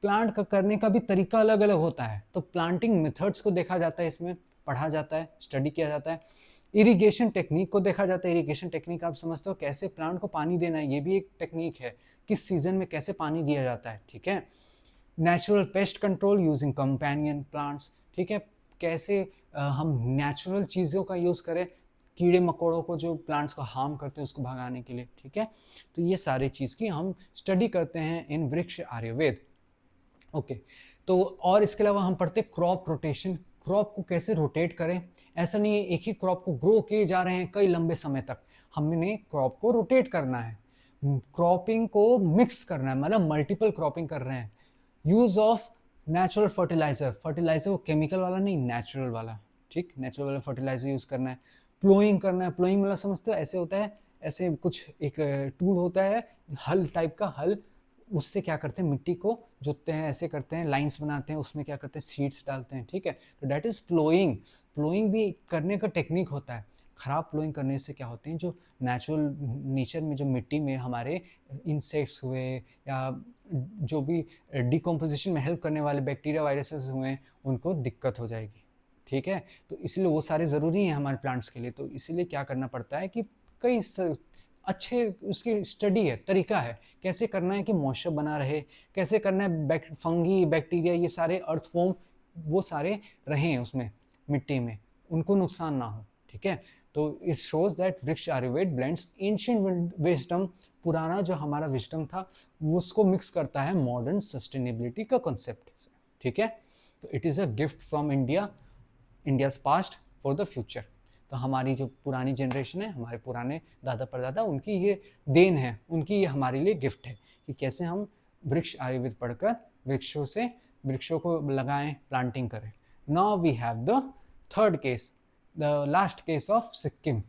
प्लांट का करने का भी तरीका अलग अलग होता है, तो प्लांटिंग मेथड्स को देखा जाता है, इसमें पढ़ा जाता है, स्टडी किया जाता है। इरिगेशन टेक्निक को देखा जाता है। इरिगेशन टेक्निक आप समझते हो, कैसे प्लांट को पानी देना है, ये भी एक टेक्निक है, किस सीजन में कैसे पानी दिया जाता है। ठीक है, natural pest control using companion plants. ठीक है, कैसे हम नेचुरल चीज़ों का यूज़ करें, कीड़े मकोड़ों को जो प्लांट्स को हार्म करते हैं उसको भगाने के लिए। ठीक है, तो ये सारी चीज़ की हम स्टडी करते हैं इन वृक्ष आयुर्वेद। ओके, तो और इसके अलावा हम पढ़ते हैं क्रॉप रोटेशन, क्रॉप को कैसे रोटेट करें। ऐसा नहीं है एक ही क्रॉप को ग्रो किए जा रहे हैं कई लंबे समय तक, हमने क्रॉप को रोटेट करना है, क्रॉपिंग को मिक्स करना है, मतलब मल्टीपल क्रॉपिंग कर रहे हैं। Use of natural fertiliser, fertiliser वो केमिकल वाला नहीं, नेचुरल वाला। ठीक, नेचुरल वाला फर्टिलाइजर यूज करना है। प्लोइंग करना है, प्लोइंग मतलब समझते हो, ऐसे होता है, ऐसे कुछ एक टूल होता है, हल टाइप का हल, उससे क्या करते हैं मिट्टी को जोतते हैं, ऐसे करते हैं, लाइंस बनाते हैं, उसमें क्या करते हैं सीड्स डालते हैं। ठीक है, तो दैट इज प्लोइंग। प्लोइंग भी करने का टेक्निक होता है। खराब प्लोइंग करने से क्या होते हैं, जो नेचुरल नेचर में जो मिट्टी में हमारे इंसेक्ट्स हुए या जो भी डिकम्पोजिशन में हेल्प करने वाले बैक्टीरिया वायरसेस हुए, उनको दिक्कत हो जाएगी। ठीक है, तो इसलिए वो सारे ज़रूरी हैं हमारे प्लांट्स के लिए। तो इसीलिए क्या करना पड़ता है कि कई अच्छे उसकी स्टडी है, तरीका है, कैसे करना है कि मॉइस्चर बना रहे, कैसे करना है फंगी बैक्टीरिया ये सारे अर्थवॉर्म वो सारे रहें उसमें मिट्टी में, उनको नुकसान ना हो। ठीक है, तो इट शोज दैट वृक्ष आयुर्वेद ब्लेंड्स एंशिएंट विजडम, पुराना जो हमारा विजडम था उसको मिक्स करता है मॉडर्न सस्टेनेबिलिटी का कॉन्सेप्ट से। ठीक है, तो it is a gift from India, India's past for the future. तो हमारी जो पुरानी जनरेशन है, हमारे पुराने दादा परदादा, उनकी ये देन है, उनकी ये हमारे लिए गिफ्ट है कि कैसे हम वृक्ष आयुर्वेद पढ़कर वृक्षों को लगाएं, प्लांटिंग करें। Now we have the third case, the last case of Sikkim.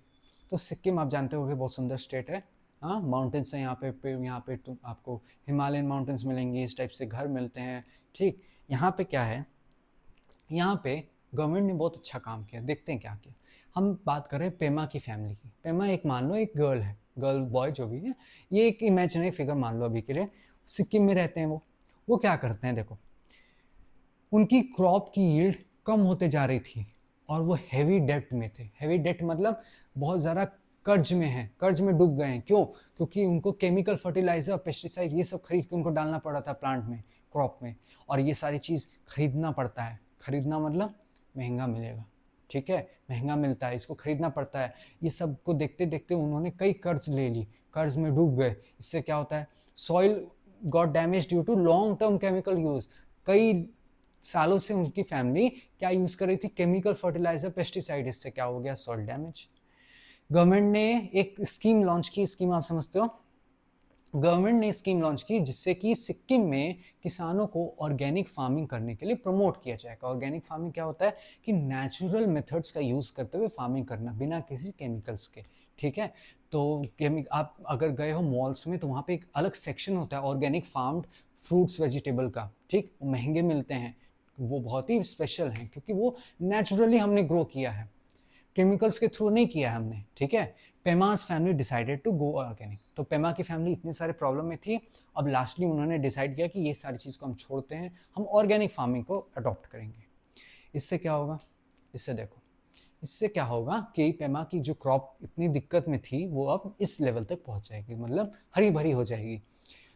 तो सिक्किम आप जानते होंगे बहुत सुंदर स्टेट है। हाँ, माउंटेन्स हैं यहाँ पे तुम आपको हिमालयन माउंटेन्स मिलेंगे, इस टाइप से घर मिलते हैं। ठीक, यहाँ पे क्या है, यहाँ पे गवर्नमेंट ने बहुत अच्छा काम किया। देखते हैं क्या किया। हम बात करें पेमा की फैमिली की। पेमा एक मान लो एक गर्ल है, गर्ल बॉय जो भी है, ये एक इमेजिनरी फिगर मान लो अभी के लिए। सिक्किम में रहते हैं वो क्या करते हैं देखो, उनकी क्रॉप की यील्ड कम होते जा रही थी और वो हैवी डेट में थे। हैवी डेट मतलब बहुत ज़्यादा कर्ज में हैं, कर्ज में डूब गए हैं। क्यों? क्योंकि उनको केमिकल फर्टिलाइजर, पेस्टिसाइड ये सब खरीद के उनको डालना पड़ा था प्लांट में, क्रॉप में, और ये सारी चीज़ खरीदना पड़ता है। खरीदना मतलब महंगा मिलेगा, ठीक है, महंगा मिलता है, इसको खरीदना पड़ता है। ये सब को देखते देखते उन्होंने कई कर्ज ले ली, कर्ज में डूब गए। इससे क्या होता है? Soil got damage due to long term chemical use. कई सालों से उनकी फैमिली क्या यूज कर रही थी? Chemical fertiliser, pesticide. इससे क्या हो गया? Soil damage. गवर्नमेंट ने एक स्कीम लॉन्च की। स्कीम आप समझते हो? गवर्नमेंट ने स्कीम लॉन्च की जिससे कि सिक्किम में किसानों को ऑर्गेनिक फार्मिंग करने के लिए प्रमोट किया जाएगा। ऑर्गेनिक फार्मिंग क्या होता है? कि नेचुरल मेथड्स का यूज़ करते हुए फार्मिंग करना, बिना किसी केमिकल्स के, ठीक है। तो आप अगर गए हो मॉल्स में तो वहाँ पे एक अलग सेक्शन होता है ऑर्गेनिक फार्म्ड फ्रूट्स वेजिटेबल का, ठीक। वो महंगे मिलते हैं, वो बहुत ही स्पेशल हैं क्योंकि वो नेचुरली हमने ग्रो किया है, केमिकल्स के थ्रू नहीं किया है हमने, ठीक है। Pema's family decided to go organic. तो पेमा की फैमिली इतने सारे प्रॉब्लम में थी, अब लास्टली उन्होंने डिसाइड किया कि ये सारी चीज़ को हम छोड़ते हैं, हम ऑर्गेनिक फार्मिंग को अडॉप्ट करेंगे। इससे क्या होगा? इससे देखो, इससे क्या होगा कि पेमा की जो क्रॉप इतनी दिक्कत में थी वो अब इस लेवल तक पहुंच जाएगी, मतलब हरी भरी हो जाएगी।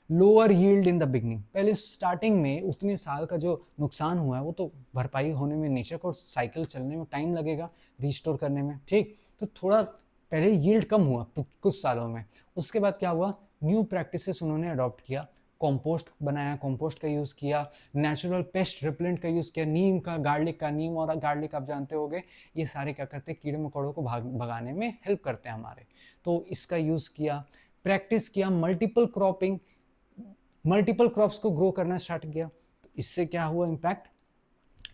Lower yield in the beginning, पहले स्टार्टिंग में उतने साल का जो नुकसान हुआ है वो तो भरपाई होने में, नेचर को साइकिल चलने में टाइम लगेगा, रिस्टोर करने में, ठीक। तो थोड़ा पहले यील्ड कम हुआ कुछ सालों में। उसके बाद क्या हुआ? न्यू प्रैक्टिसेस उन्होंने अडॉप्ट किया, कॉम्पोस्ट बनाया, कॉम्पोस्ट का यूज़ किया, नेचुरल पेस्ट रिपेलेंट का यूज़ किया, नीम का, गार्लिक का। नीम और गार्लिक आप जानते होंगे, ये सारे क्या करते हैं? कीड़े मकोड़ों को भगाने में हेल्प करते हैं हमारे। तो इसका यूज़ किया, प्रैक्टिस किया, मल्टीपल क्रॉपिंग, मल्टीपल क्रॉप्स को ग्रो करना स्टार्ट किया। तो इससे क्या हुआ इम्पैक्ट?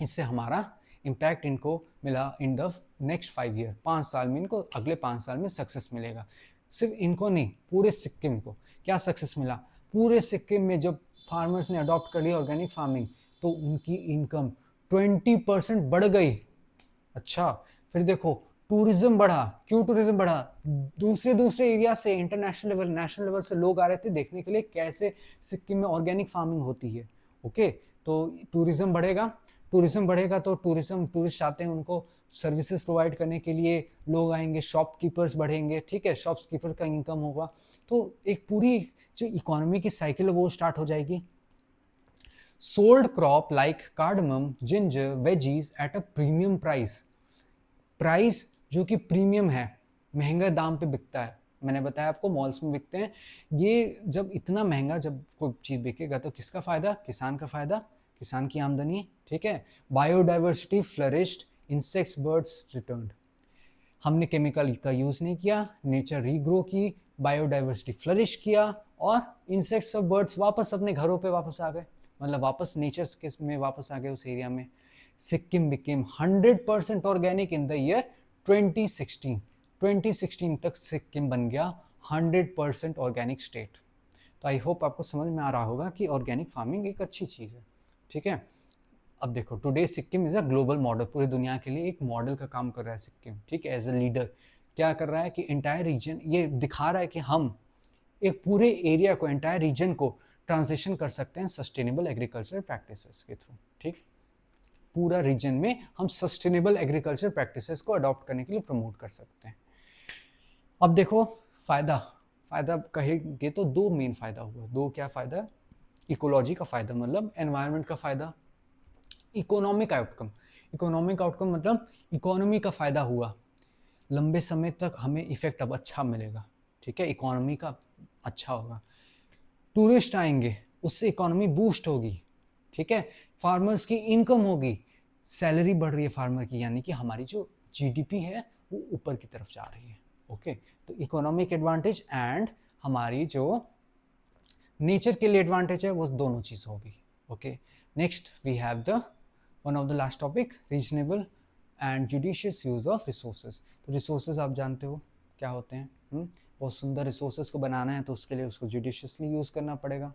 इससे हमारा इम्पैक्ट इनको मिला इन द नेक्स्ट 5 ईयर, 5 साल में इनको, अगले 5 साल में सक्सेस मिलेगा। सिर्फ इनको नहीं, पूरे सिक्किम को क्या सक्सेस मिला? पूरे सिक्किम में जब फार्मर्स ने अडॉप्ट कर लिया ऑर्गेनिक फार्मिंग तो उनकी इनकम 20% बढ़ गई। अच्छा, फिर देखो टूरिज्म बढ़ा। क्यों टूरिज्म बढ़ा? दूसरे दूसरे एरिया से, इंटरनेशनल लेवल, नेशनल लेवल से लोग आ रहे थे देखने के लिए कैसे सिक्किम में ऑर्गेनिक फार्मिंग होती है। ओके, तो टूरिज्म बढ़ेगा, टूरिज्म बढ़ेगा तो टूरिस्ट आते हैं, उनको सर्विसेज प्रोवाइड करने के लिए लोग आएंगे, शॉपकीपर्स बढ़ेंगे, ठीक है, शॉपकीपर का इनकम होगा। तो एक पूरी जो इकोनॉमी की साइकिल है वो स्टार्ट हो जाएगी। Sold crop like cardamom, ginger, veggies at a premium price. Price जो कि प्रीमियम है, महंगा दाम पे बिकता है। मैंने बताया आपको मॉल्स में बिकते हैं ये। जब इतना महंगा जब कोई चीज़ बिकेगा तो किसका फ़ायदा? किसान का फ़ायदा, किसान की आमदनी, ठीक है। Biodiversity flourished, insects birds returned. हमने केमिकल का यूज़ नहीं किया, नेचर रीग्रो की, बायोडाइवर्सिटी फ्लरिश किया और इंसेक्ट्स और बर्ड्स वापस अपने घरों पे वापस आ गए, मतलब वापस नेचर के में वापस आ गए उस एरिया में। Sikkim became 100% organic in the year 2016। 2016 तक सिक्किम बन गया 100% ऑर्गेनिक स्टेट। तो आई होप आपको समझ में आ रहा होगा कि ऑर्गेनिक फार्मिंग एक अच्छी चीज़ है, ठीक है। अब देखो, today Sikkim is a global model, पूरी दुनिया के लिए एक मॉडल का काम कर रहा है सिक्किम, ठीक है। एज अ लीडर क्या कर रहा है कि एंटायर रीजन ये दिखा रहा है कि हम एक पूरे एरिया को, एंटायर रीजन को ट्रांजिशन कर सकते हैं सस्टेनेबल एग्रीकल्चर प्रैक्टिसेस के थ्रू, ठीक। पूरा रीजन में हम सस्टेनेबल एग्रीकल्चर प्रैक्टिसेस को अडॉप्ट करने के लिए प्रमोट कर सकते हैं। अब देखो फायदा, फायदा कहेंगे तो दो मेन फायदा हुआ। दो क्या फायदा? इकोलॉजी का फायदा मतलब एनवायरनमेंट का फायदा, इकोनॉमिक आउटकम। इकोनॉमिक आउटकम मतलब इकोनॉमी का फायदा हुआ, लंबे समय तक हमें इफेक्ट अब अच्छा मिलेगा, ठीक है, इकोनॉमी का अच्छा होगा। टूरिस्ट आएंगे, उससे इकोनॉमी बूस्ट होगी, ठीक है। फार्मर्स की इनकम होगी, सैलरी बढ़ रही है फार्मर की, यानी कि हमारी जो जीडीपी है वो ऊपर की तरफ जा रही है। ओके, तो इकोनॉमिक एडवांटेज एंड हमारी जो नेचर के लिए एडवांटेज है वो दोनों चीज़ होगी। Okay, next we have the one of the last topic, reasonable and judicious use of resources. तो रिसोर्सेज आप जानते हो क्या होते हैं, बहुत सुंदर रिसोर्सेज को बनाना है तो उसके लिए उसको जुडिशियसली यूज़ करना पड़ेगा।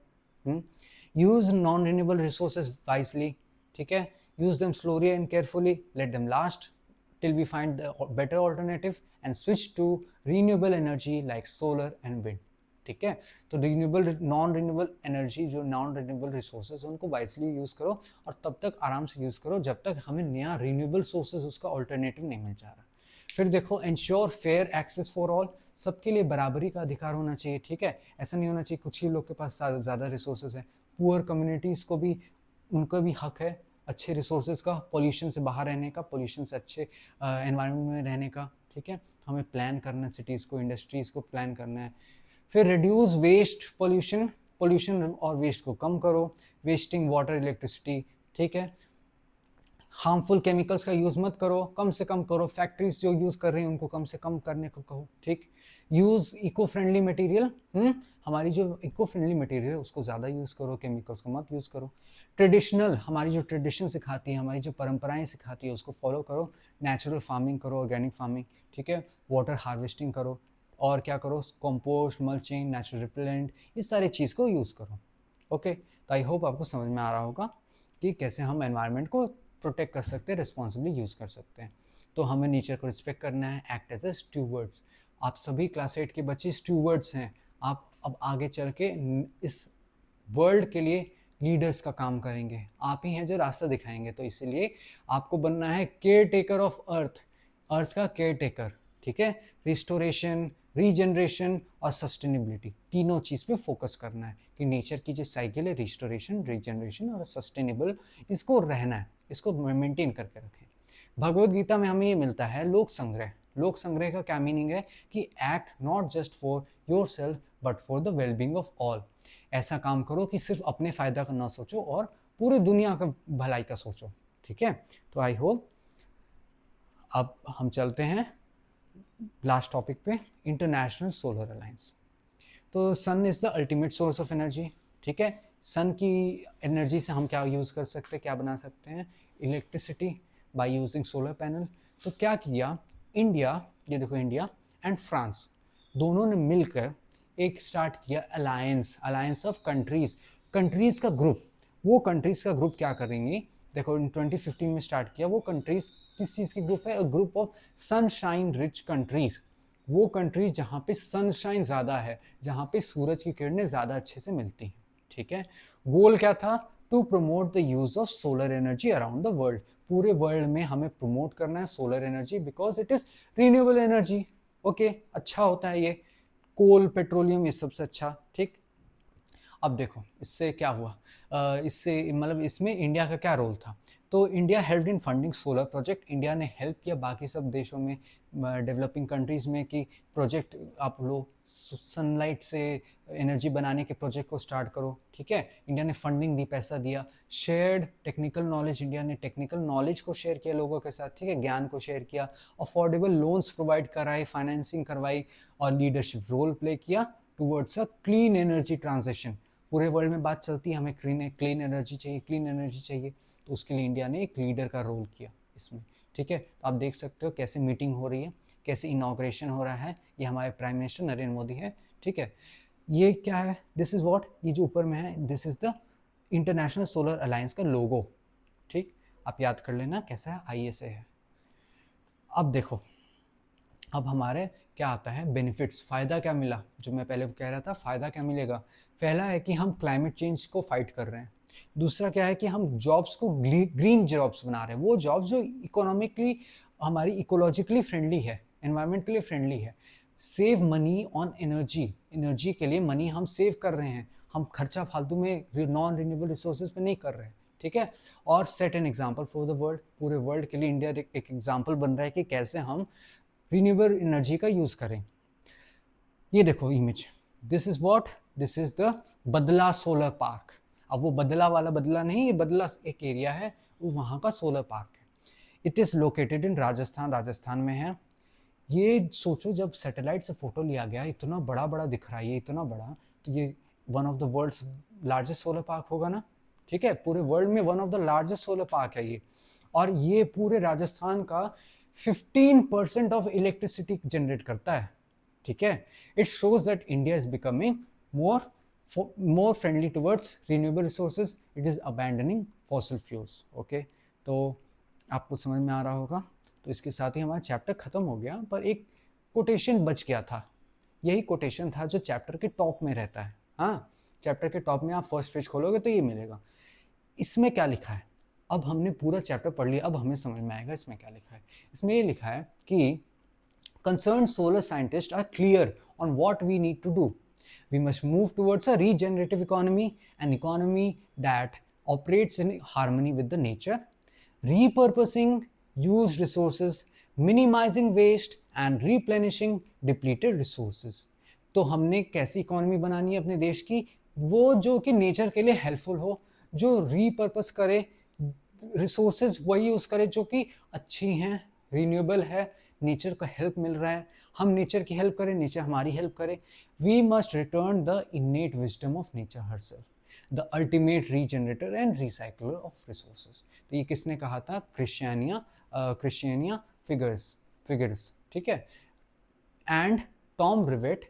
Use non renewable resources wisely, ठीक है। Use them slowly and carefully, let them last till we find the better alternative and switch to renewable energy like solar and wind, ठीक है। तो नॉन रिन्यूएबल एनर्जी, जो non renewable resources उनको wisely use करो और तब तक आराम से यूज़ करो जब तक हमें नया रिन्यूएबल सोर्सेज उसका ऑल्टरनेटिव नहीं मिल जा रहा। फिर देखो, ensure fair access for all, सबके लिए बराबरी का अधिकार होना चाहिए, ठीक है। ऐसा नहीं होना चाहिए कुछ ही लोग के पास ज़्यादा रिसोर्सेज है। पुअर कम्युनिटीज़ को भी, उनका भी हक है अच्छे रिसोर्सेज का, पोल्यूशन से बाहर रहने का, पोल्यूशन से अच्छे एनवायरनमेंट में रहने का, ठीक है। तो हमें प्लान करना है सिटीज़ को, इंडस्ट्रीज़ को प्लान करना है। फिर रिड्यूस वेस्ट पोल्यूशन, पोल्यूशन और वेस्ट को कम करो, वेस्टिंग वाटर इलेक्ट्रिसिटी, ठीक है। हार्मफुल केमिकल्स का यूज़ मत करो, कम से कम करो। फैक्ट्रीज जो यूज़ कर रही हैं उनको कम से कम करने को कहो, ठीक। यूज़ इको फ्रेंडली मटेरियल, हमारी जो इको फ्रेंडली मटेरियल है उसको ज़्यादा यूज़ करो, केमिकल्स को मत यूज़ करो। ट्रेडिशनल, हमारी जो ट्रेडिशन सिखाती है, हमारी जो परंपराएं सिखाती है उसको फॉलो करो। नेचुरल फार्मिंग करो, ऑर्गेनिक फार्मिंग, ठीक है। वाटर हार्वेस्टिंग करो, और क्या करो, कंपोस्ट, मल्चिंग, नेचुरल रिपेलेंट, ये सारी चीज़ को यूज़ करो। ओके, तो आई होप आपको समझ में आ रहा होगा कि कैसे हम एनवायरनमेंट को प्रोटेक्ट कर सकते हैं, रिस्पॉन्सिबली यूज़ कर सकते हैं। तो हमें नेचर को रिस्पेक्ट करना है, एक्ट एज ए स्टूवर्ड्स। आप सभी क्लास 8 के बच्चे स्टूवर्ड्स हैं। आप अब आगे चल के इस वर्ल्ड के लिए लीडर्स का काम करेंगे, आप ही हैं जो रास्ता दिखाएंगे। तो इसीलिए आपको बनना है केयर टेकर ऑफ अर्थ, अर्थ का केयर टेकर, ठीक है। रिस्टोरेशन, रीजनरेशन और सस्टेनेबिलिटी, तीनों चीज़ पे फोकस करना है कि नेचर की जो साइकिल है, रिस्टोरेशन, रीजनरेशन और सस्टेनेबल, इसको रहना है, इसको मेंटेन करके रखें। भगवद गीता में हमें ये मिलता है लोक संग्रह। लोक संग्रह का क्या मीनिंग है कि act not just for your self but for the wellbeing of all. ऐसा काम करो कि सिर्फ अपने फ़ायदा का ना सोचो और पूरी दुनिया का भलाई का सोचो, ठीक है। तो आई होप, अब हम चलते हैं लास्ट टॉपिक पे, इंटरनेशनल सोलर अलायंस। तो sun is the ultimate source of energy, ठीक है। सन की एनर्जी से हम क्या यूज़ कर सकते हैं, क्या बना सकते हैं, electricity by using solar panel. तो क्या किया इंडिया, ये देखो, इंडिया एंड फ्रांस दोनों ने मिलकर एक स्टार्ट किया alliance, alliance of countries, countries का ग्रुप। वो कंट्रीज़ का ग्रुप क्या करेंगी, देखो 2015 में स्टार्ट किया। वो कंट्रीज़ किस चीज़ की ग्रुप है, a group of sunshine rich countries. वो कंट्रीज जहाँ पे सनशाइन ज़्यादा है, जहाँ पे सूरज की किरणें ज़्यादा अच्छे से मिलती हैं, ठीक है। गोल क्या था, to promote the use of solar energy around the world. पूरे वर्ल्ड में हमें प्रमोट करना है solar energy, because it is renewable energy. Okay, अच्छा होता है ये, कोल, पेट्रोलियम, ये सबसे अच्छा, ठीक। अब देखो इससे क्या हुआ, इससे मतलब इसमें इंडिया का क्या रोल था। तो India help in funding solar project, India ने हेल्प किया बाकी सब देशों में, डेवलपिंग कंट्रीज़ में, कि प्रोजेक्ट आप लो, सनलाइट से एनर्जी बनाने के प्रोजेक्ट को स्टार्ट करो, ठीक है। इंडिया ने फंडिंग दी, पैसा दिया। शेयर्ड टेक्निकल नॉलेज, इंडिया ने टेक्निकल नॉलेज को शेयर किया लोगों के साथ, ठीक है, ज्ञान को शेयर किया। अफोर्डेबल लोन्स प्रोवाइड कराए, फाइनेंसिंग करवाई, और लीडरशिप रोल प्ले किया towards a clean energy transition. पूरे वर्ल्ड में बात चलती है हमें क्लीन एनर्जी चाहिए, क्लीन एनर्जी चाहिए, तो उसके लिए इंडिया ने एक लीडर का रोल किया इसमें, ठीक है। तो आप देख सकते हो कैसे मीटिंग हो रही है, कैसे इनॉग्रेशन हो रहा है। ये हमारे प्राइम मिनिस्टर नरेंद्र मोदी है, ठीक है। ये क्या है, दिस इज़ व्हाट, ये जो ऊपर में है, this is the international solar alliance का लोगो, ठीक। आप याद कर लेना कैसा है, ISA है। अब देखो, अब हमारे क्या आता है बेनिफिट्स, फ़ायदा क्या मिला, जो मैं पहले कह रहा था फ़ायदा क्या मिलेगा। पहला है कि हम क्लाइमेट चेंज को फाइट कर रहे हैं। दूसरा क्या है कि हम जॉब्स को ग्रीन जॉब्स बना रहे हैं, वो जॉब्स जो इकोनॉमिकली, हमारी इकोलॉजिकली फ्रेंडली है, एनवायरनमेंट के लिए फ्रेंडली है। Save money on energy, energy के लिए मनी हम सेव कर रहे हैं, हम खर्चा फालतू में नॉन रिन्यूएबल रिसोर्सेज पे नहीं कर रहे हैं, ठीक है। और set an example for the world, पूरे वर्ल्ड के लिए इंडिया एक एग्जाम्पल बन रहा है कि कैसे हम रिन्यूएबल एनर्जी का यूज़ करें। ये देखो image, this is what, this is the बदला सोलर पार्क। अब वो बदला वाला बदला नहीं, ये बदला एक एरिया है, वो वहाँ का सोलर पार्क है। It is located in Rajasthan, Rajasthan में है। ये सोचो जब सैटेलाइट से फोटो लिया गया, इतना बड़ा बड़ा दिख रहा है ये, इतना बड़ा, तो ये one of the world's largest solar park होगा ना, ठीक है। पूरे वर्ल्ड में one of the largest solar park है ये। और ये पूरे राजस्थान का 15% ऑफ इलेक्ट्रिसिटी जनरेट करता है, ठीक है। It shows that India is becoming more friendly towards renewable resources, it is abandoning fossil fuels. Okay, तो आपको समझ में आ रहा होगा। तो इसके साथ ही हमारा चैप्टर खत्म हो गया, पर एक कोटेशन बच गया था, यही कोटेशन था जो चैप्टर के टॉप में रहता है। हाँ, चैप्टर के टॉप में आप फर्स्ट पेज खोलोगे तो ये मिलेगा। इसमें क्या लिखा है? अब हमने पूरा चैप्टर पढ़ लिया, अब हमें समझ में आएगा इसमें क्या लिखा है। इसमें ये लिखा है कि concerned solar scientists are clear on what we need to do. We must move towards a regenerative economy, an economy that operates in harmony with the nature, repurposing used resources, minimizing waste, and replenishing depleted resources. तो हमने कैसी economy बनानी है अपने देश की? वो जो कि नेचर के लिए हेल्पफुल हो, जो रीपर्पस करे, रिसोर्सेज वही यूज़ करे जो कि अच्छी हैं, रिन्यूएबल है, नेचर का हेल्प मिल रहा है, हम नेचर की हेल्प करें, नेचर हमारी हेल्प करे। We must return the innate wisdom of nature herself, the ultimate regenerator and recycler of resources. तो ये किसने कहा था? क्रिश्चियनिया फिगर्स, ठीक है, and Tom Rivett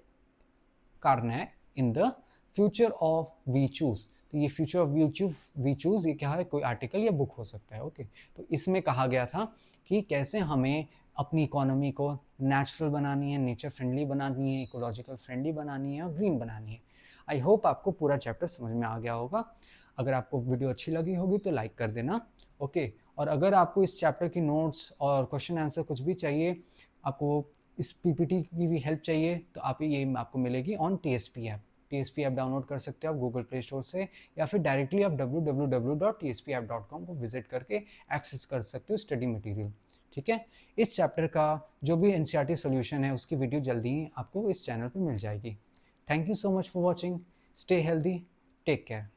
Carnac in the future of we choose. तो ये फ्यूचर ऑफ वी चूज ये क्या है? कोई आर्टिकल या बुक हो सकता है। ओके, तो इसमें कहा गया था कि कैसे हमें अपनी इकोनॉमी को नेचुरल बनानी है, नेचर फ्रेंडली बनानी है, इकोलॉजिकल फ्रेंडली बनानी है और ग्रीन बनानी है। आई होप आपको पूरा चैप्टर समझ में आ गया होगा। अगर आपको वीडियो अच्छी लगी होगी तो लाइक कर देना। ओके, और अगर आपको इस चैप्टर की नोट्स और क्वेश्चन आंसर कुछ भी चाहिए, आपको इस पीपीटी की भी हेल्प चाहिए, तो आप ये आपको मिलेगी on TSP app. TSP app download कर सकते हो आप गूगल प्ले स्टोर से, या फिर डायरेक्टली आप www.tspap.com को विजिट करके एक्सेस कर सकते हो स्टडी मटेरियल। ठीक है, इस चैप्टर का जो भी एनसीईआरटी सॉल्यूशन है उसकी वीडियो जल्दी ही आपको इस चैनल पे मिल जाएगी। Thank you so much for watching. Stay healthy, take care.